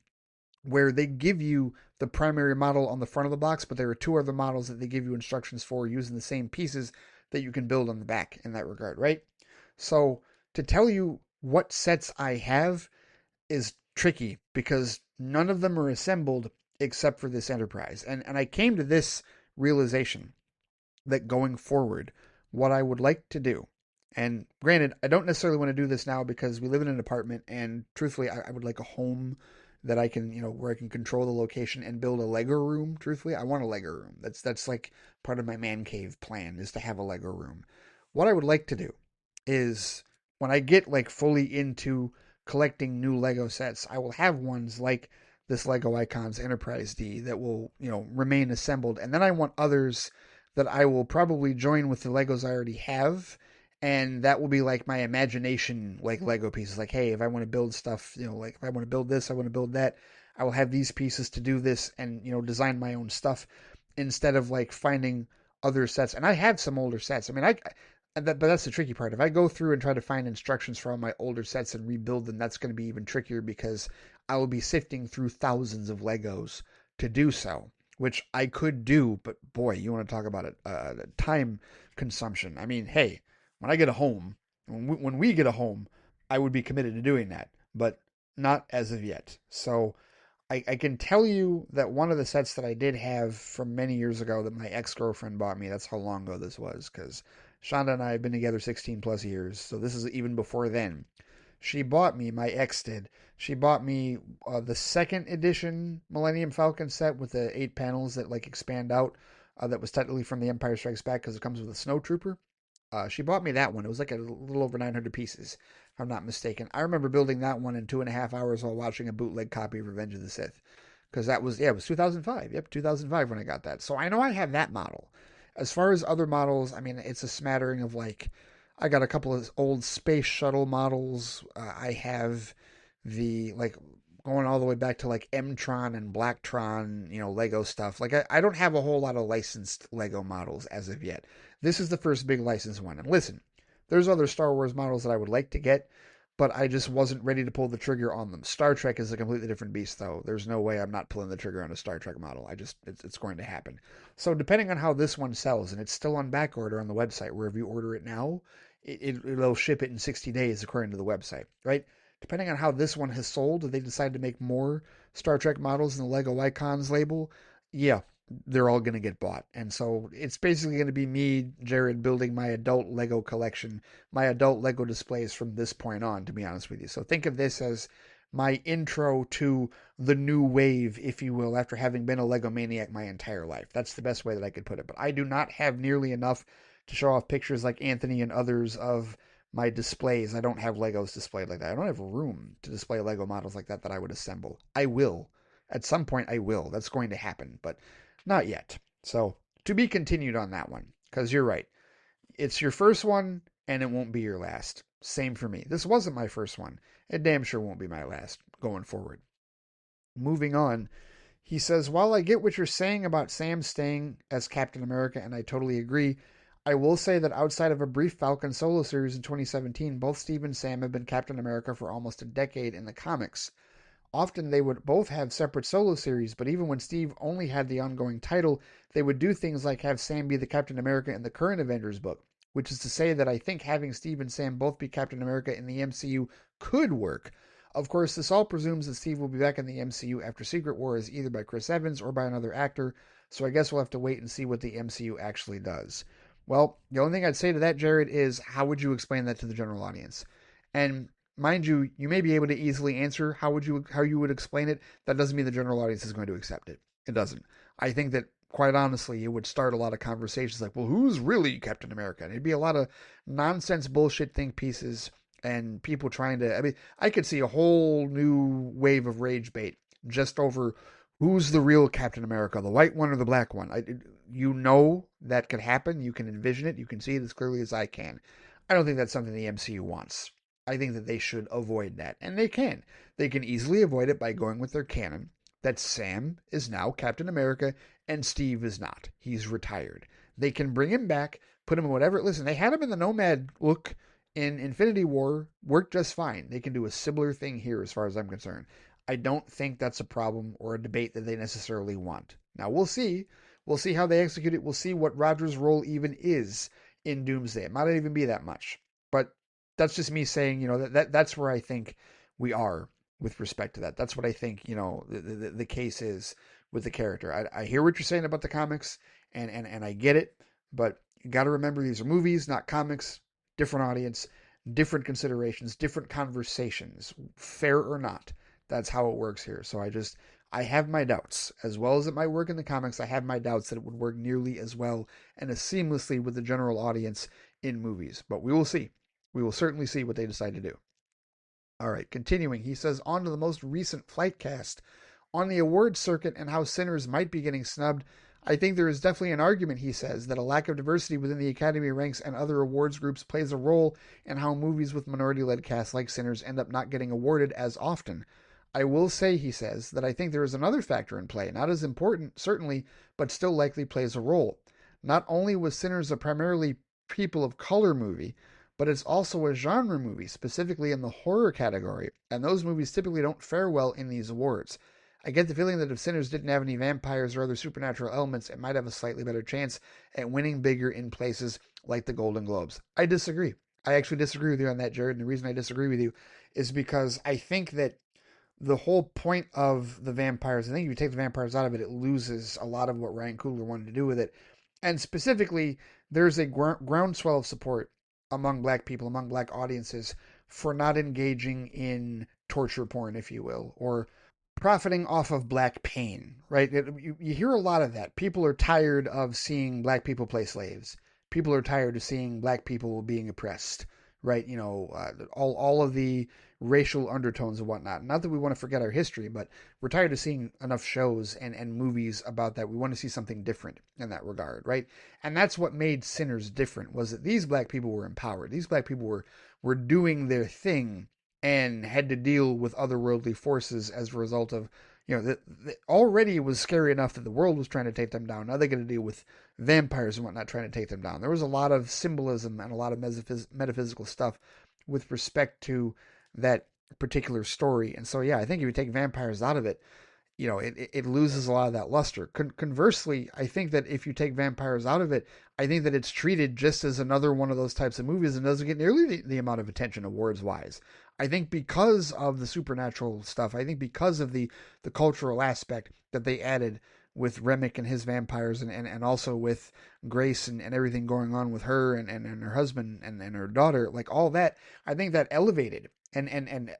where they give you the primary model on the front of the box, but there are two other models that they give you instructions for using the same pieces that you can build on the back in that regard, right? So to tell you what sets I have is tricky because none of them are assembled except for this Enterprise. And I came to this realization that going forward, what I would like to do, and granted, I don't necessarily want to do this now because we live in an apartment, and truthfully, I would like a home that I can, where I can control the location and build a Lego room. Truthfully, I want a Lego room. That's like part of my man cave plan, is to have a Lego room. What I would like to do is when I get like fully into collecting new Lego sets, I will have ones like this Lego Icons Enterprise D that will, remain assembled. And then I want others that I will probably join with the Legos I already have. And that will be like my imagination, like Lego pieces. Like, hey, if I want to build stuff, like if I want to build this, I want to build that, I will have these pieces to do this and, design my own stuff instead of like finding other sets. And I have some older sets. I mean, but that's the tricky part. If I go through and try to find instructions for all my older sets and rebuild them, that's going to be even trickier because I will be sifting through thousands of Legos to do so, which I could do. But boy, you want to talk about it, time consumption. I mean, hey, when I get a home, when we get a home, I would be committed to doing that, but not as of yet. So I can tell you that one of the sets that I did have from many years ago that my ex-girlfriend bought me, that's how long ago this was, because Shonda and I have been together 16 plus years, so this is even before then. She bought me, my ex did, she bought me the second edition Millennium Falcon set with the 8 panels that like expand out, that was technically from The Empire Strikes Back because it comes with a snowtrooper. She bought me that one. It was like a little over 900 pieces, if I'm not mistaken. I remember building that one in 2.5 hours while watching a bootleg copy of Revenge of the Sith. Because that was, it was 2005. Yep, 2005 when I got that. So I know I have that model. As far as other models, I mean, it's a smattering of like, I got a couple of old space shuttle models. I have the like going all the way back to like M-Tron and Blacktron, Lego stuff. Like I don't have a whole lot of licensed Lego models as of yet. This is the first big licensed one. And listen, there's other Star Wars models that I would like to get, but I just wasn't ready to pull the trigger on them. Star Trek is a completely different beast, though. There's no way I'm not pulling the trigger on a Star Trek model. It's going to happen. So depending on how this one sells, and it's still on back order on the website, wherever you order it now, it'll ship it in 60 days according to the website, right? Depending on how this one has sold, if they decide to make more Star Trek models in the Lego Icons label, yeah, they're all going to get bought. And so it's basically going to be me, Jared, building my adult Lego collection, my adult Lego displays from this point on, to be honest with you. So think of this as my intro to the new wave, if you will, after having been a Lego maniac my entire life. That's the best way that I could put it. But I do not have nearly enough to show off pictures like Anthony and others of my displays. I don't have Legos displayed like that. I don't have room to display Lego models like that I would assemble. I will. At some point, I will. That's going to happen, but not yet. So, to be continued on that one, because you're right. It's your first one, and it won't be your last. Same for me. This wasn't my first one. It damn sure won't be my last going forward. Moving on, he says, while I get what you're saying about Sam staying as Captain America, and I totally agree, I will say that outside of a brief Falcon solo series in 2017, both Steve and Sam have been Captain America for almost a decade in the comics. Often they would both have separate solo series, but even when Steve only had the ongoing title, they would do things like have Sam be the Captain America in the current Avengers book, which is to say that I think having Steve and Sam both be Captain America in the MCU could work. Of course, this all presumes that Steve will be back in the MCU after Secret Wars, either by Chris Evans or by another actor, so I guess we'll have to wait and see what the MCU actually does. Well, the only thing I'd say to that, Jared, is how would you explain that to the general audience? And mind you, you may be able to easily answer how you would explain it. That doesn't mean the general audience is going to accept it. It doesn't. I think that quite honestly, it would start a lot of conversations like, well, who's really Captain America? And it'd be a lot of nonsense bullshit think pieces and people trying to. I mean, I could see a whole new wave of rage bait just over who's the real Captain America, the white one or the black one. That could happen. You can envision it. You can see it as clearly as I can. I don't think that's something the MCU wants. I think that they should avoid that. And they can. They can easily avoid it by going with their canon that Sam is now Captain America and Steve is not. He's retired. They can bring him back, put him in whatever. Listen, they had him in the Nomad look in Infinity War, worked just fine. They can do a similar thing here as far as I'm concerned. I don't think that's a problem or a debate that they necessarily want. Now, we'll see. We'll see how they execute it. We'll see what Roger's role even is in Doomsday. It might not even be that much. But that's just me saying, that's where I think we are with respect to that. That's what I think, the case is with the character. I hear what you're saying about the comics, and I get it, but you got to remember these are movies, not comics, different audience, different considerations, different conversations, fair or not. That's how it works here. So I have my doubts. As well as it might work in the comics, I have my doubts that it would work nearly as well and as seamlessly with the general audience in movies. But we will see. We will certainly see what they decide to do. All right, continuing, he says, on to the most recent flight cast. On the awards circuit and how Sinners might be getting snubbed, I think there is definitely an argument, he says, that a lack of diversity within the Academy ranks and other awards groups plays a role in how movies with minority-led casts like Sinners end up not getting awarded as often. I will say, he says, that I think there is another factor in play, not as important, certainly, but still likely plays a role. Not only was Sinners a primarily people of color movie, but it's also a genre movie, specifically in the horror category, and those movies typically don't fare well in these awards. I get the feeling that if Sinners didn't have any vampires or other supernatural elements, it might have a slightly better chance at winning bigger in places like the Golden Globes. I disagree. I actually disagree with you on that, Jared, and the reason I disagree with you is because I think that the whole point of the vampires, I think if you take the vampires out of it, it loses a lot of what Ryan Coogler wanted to do with it. And specifically, there's a groundswell of support among black people, among black audiences, for not engaging in torture porn, if you will, or profiting off of black pain, right? You hear a lot of that. People are tired of seeing black people play slaves. People are tired of seeing black people being oppressed, right? All of the racial undertones and whatnot. Not that we want to forget our history, but we're tired of seeing enough shows and movies about that. We want to see something different in that regard, right? And that's what made Sinners different, was that these black people were empowered. These black people were doing their thing and had to deal with otherworldly forces as a result of, already it was scary enough that the world was trying to take them down. Now they got to deal with vampires and whatnot trying to take them down. There was a lot of symbolism and a lot of metaphysical stuff with respect to that particular story. And so, yeah, I think if you take vampires out of it, it loses a lot of that luster. Conversely, I think that if you take vampires out of it, I think that it's treated just as another one of those types of movies and doesn't get nearly the amount of attention awards wise. I think because of the supernatural stuff, I think because of the cultural aspect that they added with Remick and his vampires and also with Grace and everything going on with her and her husband and her daughter, like all that, I think that elevated and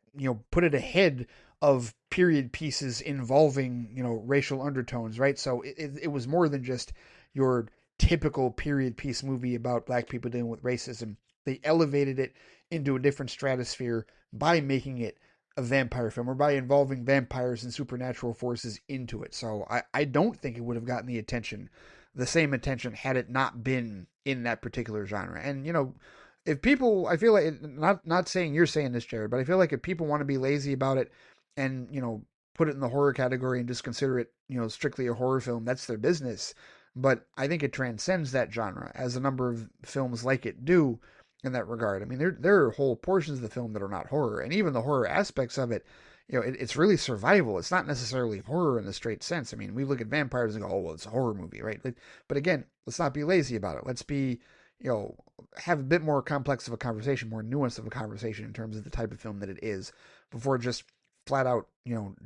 put it ahead of period pieces involving racial undertones, right? So it was more than just your typical period piece movie about black people dealing with racism. They elevated it into a different stratosphere by making it a vampire film or by involving vampires and supernatural forces into it. So I don't think it would have gotten the same attention, had it not been in that particular genre. And if people, I feel like, not saying you're saying this, Jared, but I feel like if people want to be lazy about it and put it in the horror category and just consider it strictly a horror film, that's their business. But I think it transcends that genre, as a number of films like it do in that regard. I mean, there are whole portions of the film that are not horror, and even the horror aspects of it, it's really survival. It's not necessarily horror in the straight sense. I mean, we look at vampires and go, oh, well, it's a horror movie, right? But again, let's not be lazy about it. Let's be, have a bit more complex of a conversation, more nuanced of a conversation in terms of the type of film that it is, before just flat out,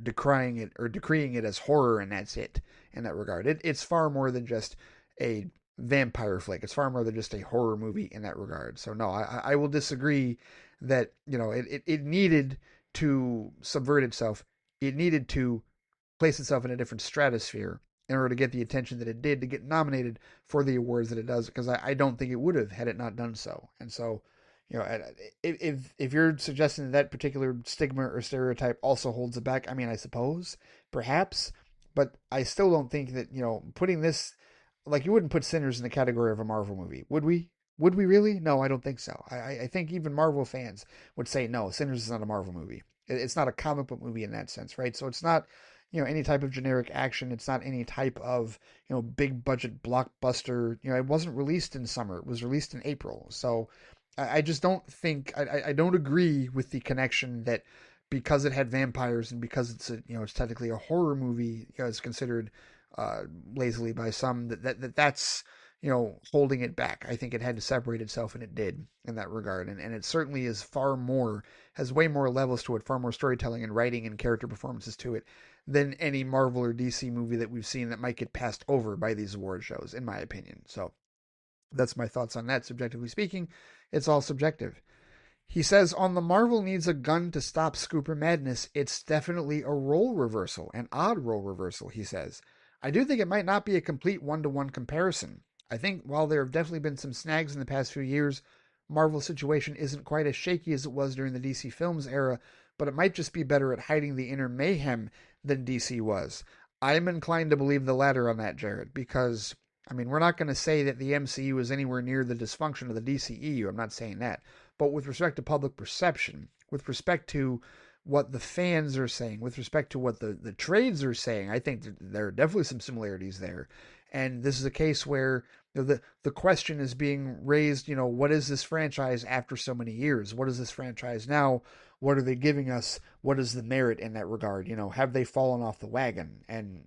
decrying it or decreeing it as horror and that's it in that regard. It's far more than just a vampire flick. It's far more than just a horror movie in that regard. So no, I will disagree that, it needed to subvert itself. It needed to place itself in a different stratosphere in order to get the attention that it did, to get nominated for the awards that it does, because I don't think it would have had it not done so. And so, if you're suggesting that particular stigma or stereotype also holds it back, I mean, I suppose, perhaps, but I still don't think that, putting this, like, you wouldn't put Sinners in the category of a Marvel movie, would we? Would we really? No, I don't think so. I think even Marvel fans would say, no, Sinners is not a Marvel movie. It's not a comic book movie in that sense, right? So it's not, any type of generic action. It's not any type of, big budget blockbuster. It wasn't released in summer. It was released in April. So I just don't think, I don't agree with the connection that because it had vampires and because it's technically a horror movie, it's considered uh, lazily by some, that's holding it back. I think it had to separate itself, and it did in that regard. And it certainly is far more, has way more levels to it, far more storytelling and writing and character performances to it than any Marvel or DC movie that we've seen that might get passed over by these award shows, in my opinion. So that's my thoughts on that. Subjectively speaking, it's all subjective. He says, on the Marvel needs a gun to stop Scooper madness, it's definitely a role reversal, an odd role reversal, he says. I do think it might not be a complete one-to-one comparison. I think while there have definitely been some snags in the past few years, Marvel's situation isn't quite as shaky as it was during the DC Films era, but it might just be better at hiding the inner mayhem than DC was. I'm inclined to believe the latter on that, Jared, because, I mean, we're not going to say that the MCU is anywhere near the dysfunction of the DCEU. I'm not saying that. But with respect to public perception, with respect to what the fans are saying, with respect to what the trades are saying, I think there are definitely some similarities there. And this is a case where the question is being raised, what is this franchise after so many years? What is this franchise now? What are they giving us? What is the merit in that regard? Have they fallen off the wagon? And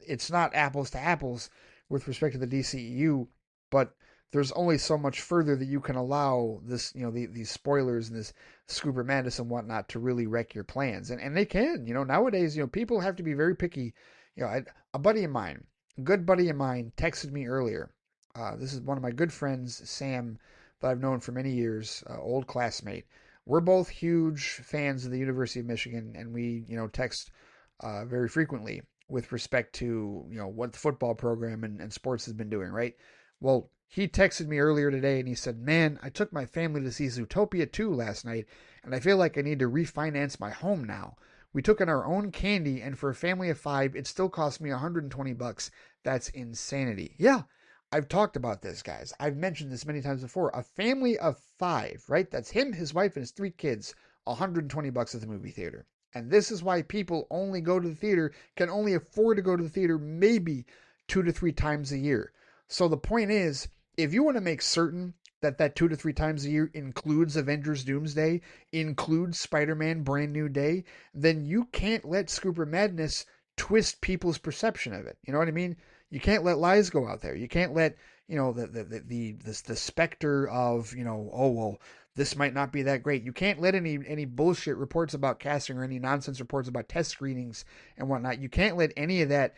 it's not apples to apples with respect to the DCEU, but there's only so much further that you can allow this, these spoilers and this Scooper Madness and whatnot to really wreck your plans. And they can, nowadays, people have to be very picky. A buddy of mine, a good buddy of mine, texted me earlier. This is one of my good friends, Sam, that I've known for many years, old classmate. We're both huge fans of the University of Michigan, and we, text very frequently with respect to, what the football program and sports has been doing, right? Well, He texted me earlier today and he said, "Man, I took my family to see Zootopia 2 last night, and I feel like I need to refinance my home now. We took in our own candy, and for a family of 5, it still cost me $120. That's insanity." Yeah, I've talked about this, guys. I've mentioned this many times before. A family of 5, right? That's him, his wife, and his 3 kids. $120 at the movie theater. And this is why people only go to the theater, can only afford to go to the theater maybe 2 to 3 times a year. So the point is, if you want to make certain that that 2 to 3 times a year includes Avengers Doomsday, includes Spider-Man Brand New Day, then you can't let Scooper Madness twist people's perception of it. You know what I mean? You can't let lies go out there. You can't let, the specter of, oh well, this might not be that great. You can't let any bullshit reports about casting or any nonsense reports about test screenings and whatnot. You can't let any of that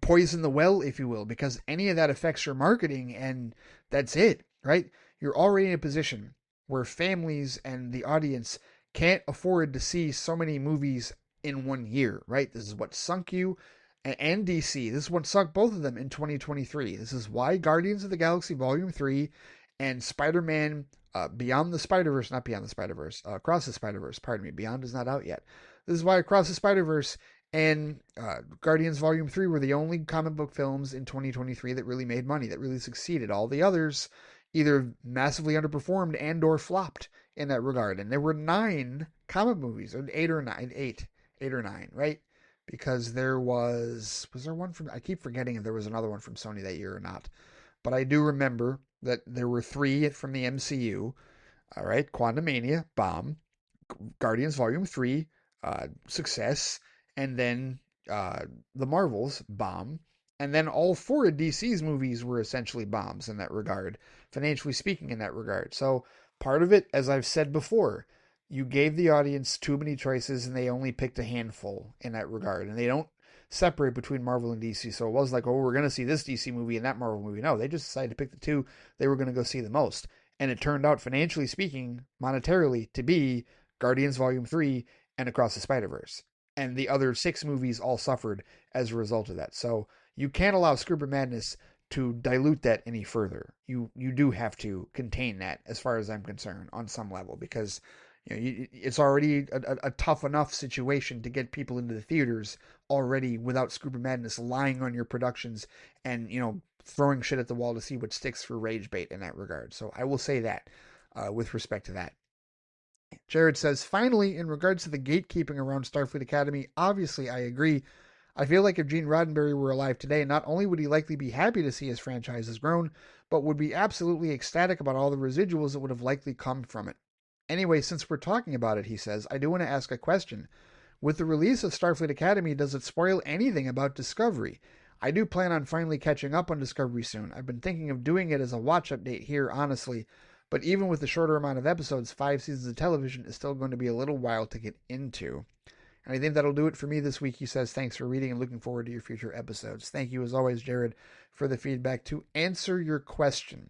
poison the well, if you will, because any of that affects your marketing, and that's it, right? You're already in a position where families and the audience can't afford to see so many movies in one year, right? This is what sunk you and DC. This is what sunk both of them in 2023. This is why Guardians of the Galaxy Volume 3 and Spider-Man Beyond the Spider-Verse, not Beyond the Spider-Verse, Across the Spider-Verse, pardon me, Beyond is not out yet. This is why Across the Spider-Verse and Guardians Volume 3 were the only comic book films in 2023 that really made money, that really succeeded. All the others either massively underperformed and or flopped in that regard. And there were 9 comic movies, or 8 or 9, 8 or 9, right? Because was there one from, I keep forgetting if there was another one from Sony that year or not. But I do remember that there were 3 from the MCU. All right, Quantumania, bomb. Guardians Volume 3, success, and then the Marvels, bomb, and then all 4 of DC's movies were essentially bombs in that regard, financially speaking, in that regard. So part of it, as I've said before, you gave the audience too many choices and they only picked a handful in that regard, and they don't separate between Marvel and DC. So it was like, oh, we're going to see this DC movie and that Marvel movie. No, they just decided to pick the 2 they were going to go see the most. And it turned out, financially speaking, monetarily, to be Guardians Volume 3 and Across the Spider-Verse. And the other 6 movies all suffered as a result of that. So you can't allow Scooper Madness to dilute that any further. You do have to contain that, as far as I'm concerned, on some level, because it's already a tough enough situation to get people into the theaters already without Scooper Madness lying on your productions and throwing shit at the wall to see what sticks for rage bait in that regard. So I will say that with respect to that. Jared says, finally, in regards to the gatekeeping around Starfleet Academy, obviously I agree. I feel like if Gene Roddenberry were alive today, not only would he likely be happy to see his franchise has grown, but would be absolutely ecstatic about all the residuals that would have likely come from it. Anyway, since we're talking about it, he says, I do want to ask a question. With the release of Starfleet Academy, does it spoil anything about Discovery? I do plan on finally catching up on Discovery soon. I've been thinking of doing it as a watch update here, honestly. But even with the shorter amount of episodes, 5 seasons of television is still going to be a little while to get into. And I think that'll do it for me this week. He says, thanks for reading and looking forward to your future episodes. Thank you, as always, Jared, for the feedback. To answer your question,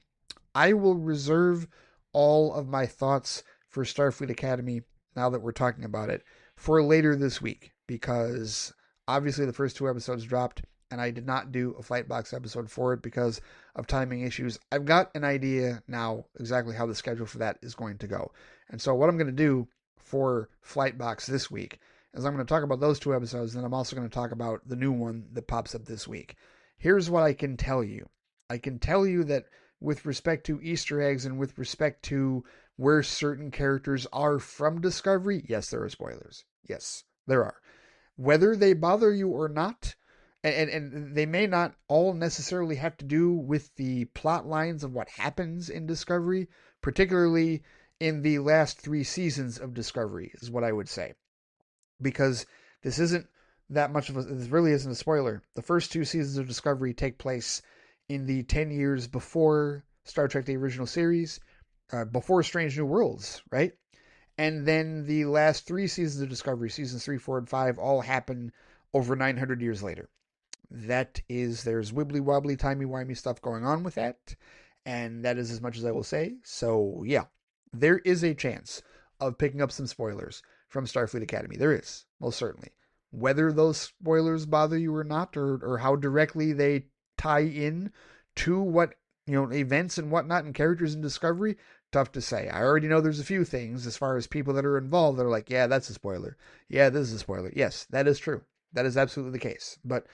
I will reserve all of my thoughts for Starfleet Academy, now that we're talking about it, for later this week, because obviously the first 2 episodes dropped, and I did not do a Flightbox episode for it because of timing issues. I've got an idea now exactly how the schedule for that is going to go. And so what I'm going to do for Flightbox this week is I'm going to talk about those 2 episodes, and I'm also going to talk about the new one that pops up this week. Here's what I can tell you. I can tell you that with respect to Easter eggs and with respect to where certain characters are from Discovery, yes, there are spoilers. Yes, there are. Whether they bother you or not, and they may not all necessarily have to do with the plot lines of what happens in Discovery, particularly in the last 3 seasons of Discovery, is what I would say. Because this isn't that much of this really isn't a spoiler. The first 2 seasons of Discovery take place in the 10 years before Star Trek the original series, before Strange New Worlds, right? And then the last 3 seasons of Discovery, seasons 3, 4, and 5, all happen over 900 years later. There's wibbly wobbly, timey wimey stuff going on with that, and that is as much as I will say. So yeah, there is a chance of picking up some spoilers from Starfleet Academy. There is, most certainly. Whether those spoilers bother you or not, or how directly they tie in to what events and whatnot and characters in Discovery, tough to say. I already know there's a few things as far as people that are involved that are like, yeah, that's a spoiler. Yeah, this is a spoiler. Yes, that is true. That is absolutely the case. But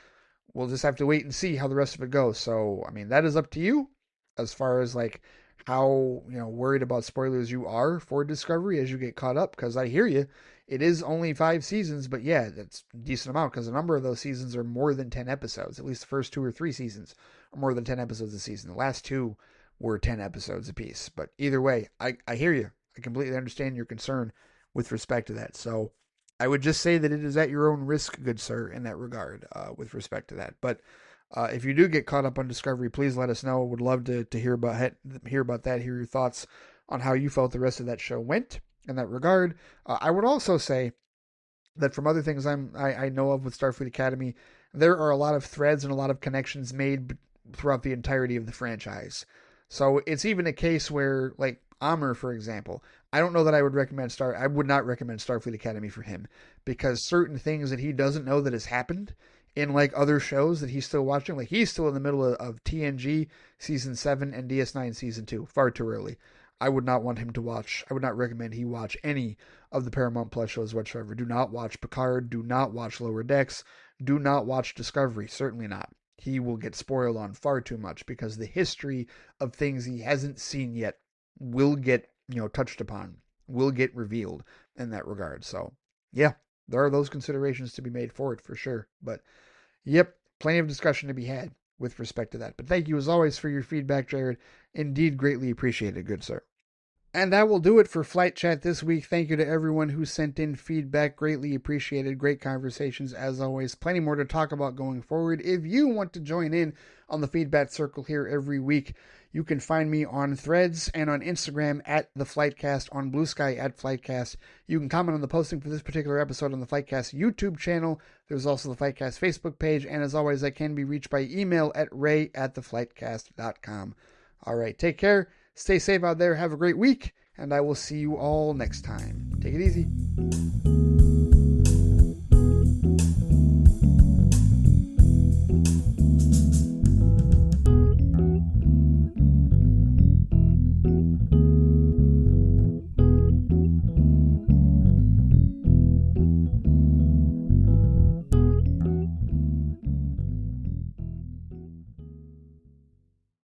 we'll just have to wait and see how the rest of it goes. So, I mean, that is up to you as far as like how, worried about spoilers you are for Discovery as you get caught up. Because I hear you. It is only 5 seasons, but yeah, that's a decent amount because a number of those seasons are more than 10 episodes. At least the first 2 or 3 seasons are more than 10 episodes a season. The last two were 10 episodes apiece. But either way, I hear you. I completely understand your concern with respect to that. So I would just say that it is at your own risk, good sir, in that regard, with respect to that. But if you do get caught up on Discovery, please let us know. Would love to hear about that, hear your thoughts on how you felt the rest of that show went in that regard. I would also say that from other things I know of with Starfleet Academy, there are a lot of threads and a lot of connections made throughout the entirety of the franchise. So it's even a case where, like Amr, for example, I don't know that I would not recommend Starfleet Academy for him because certain things that he doesn't know that has happened in like other shows that he's still watching, like he's still in the middle of TNG season 7 and DS9 season 2, far too early. I would not want him to watch. I would not recommend he watch any of the Paramount Plus shows whatsoever. Do not watch Picard. Do not watch Lower Decks. Do not watch Discovery. Certainly not. He will get spoiled on far too much because the history of things he hasn't seen yet will get, touched upon, will get revealed in that regard. So, yeah, there are those considerations to be made for it for sure. But, yep, plenty of discussion to be had with respect to that. But thank you as always for your feedback, Jared. Indeed, greatly appreciated, good sir. And that will do it for Flight Chat this week. Thank you to everyone who sent in feedback. Greatly appreciated. Great conversations as always. Plenty more to talk about going forward. If you want to join in on the feedback circle here every week, you can find me on Threads and on Instagram at the FlightCast, on BlueSky at FlightCast. You can comment on the posting for this particular episode on the FlightCast YouTube channel. There's also the FlightCast Facebook page. And as always, I can be reached by email at ray@theflightcast.com. All right, take care. Stay safe out there. Have a great week, and I will see you all next time. Take it easy.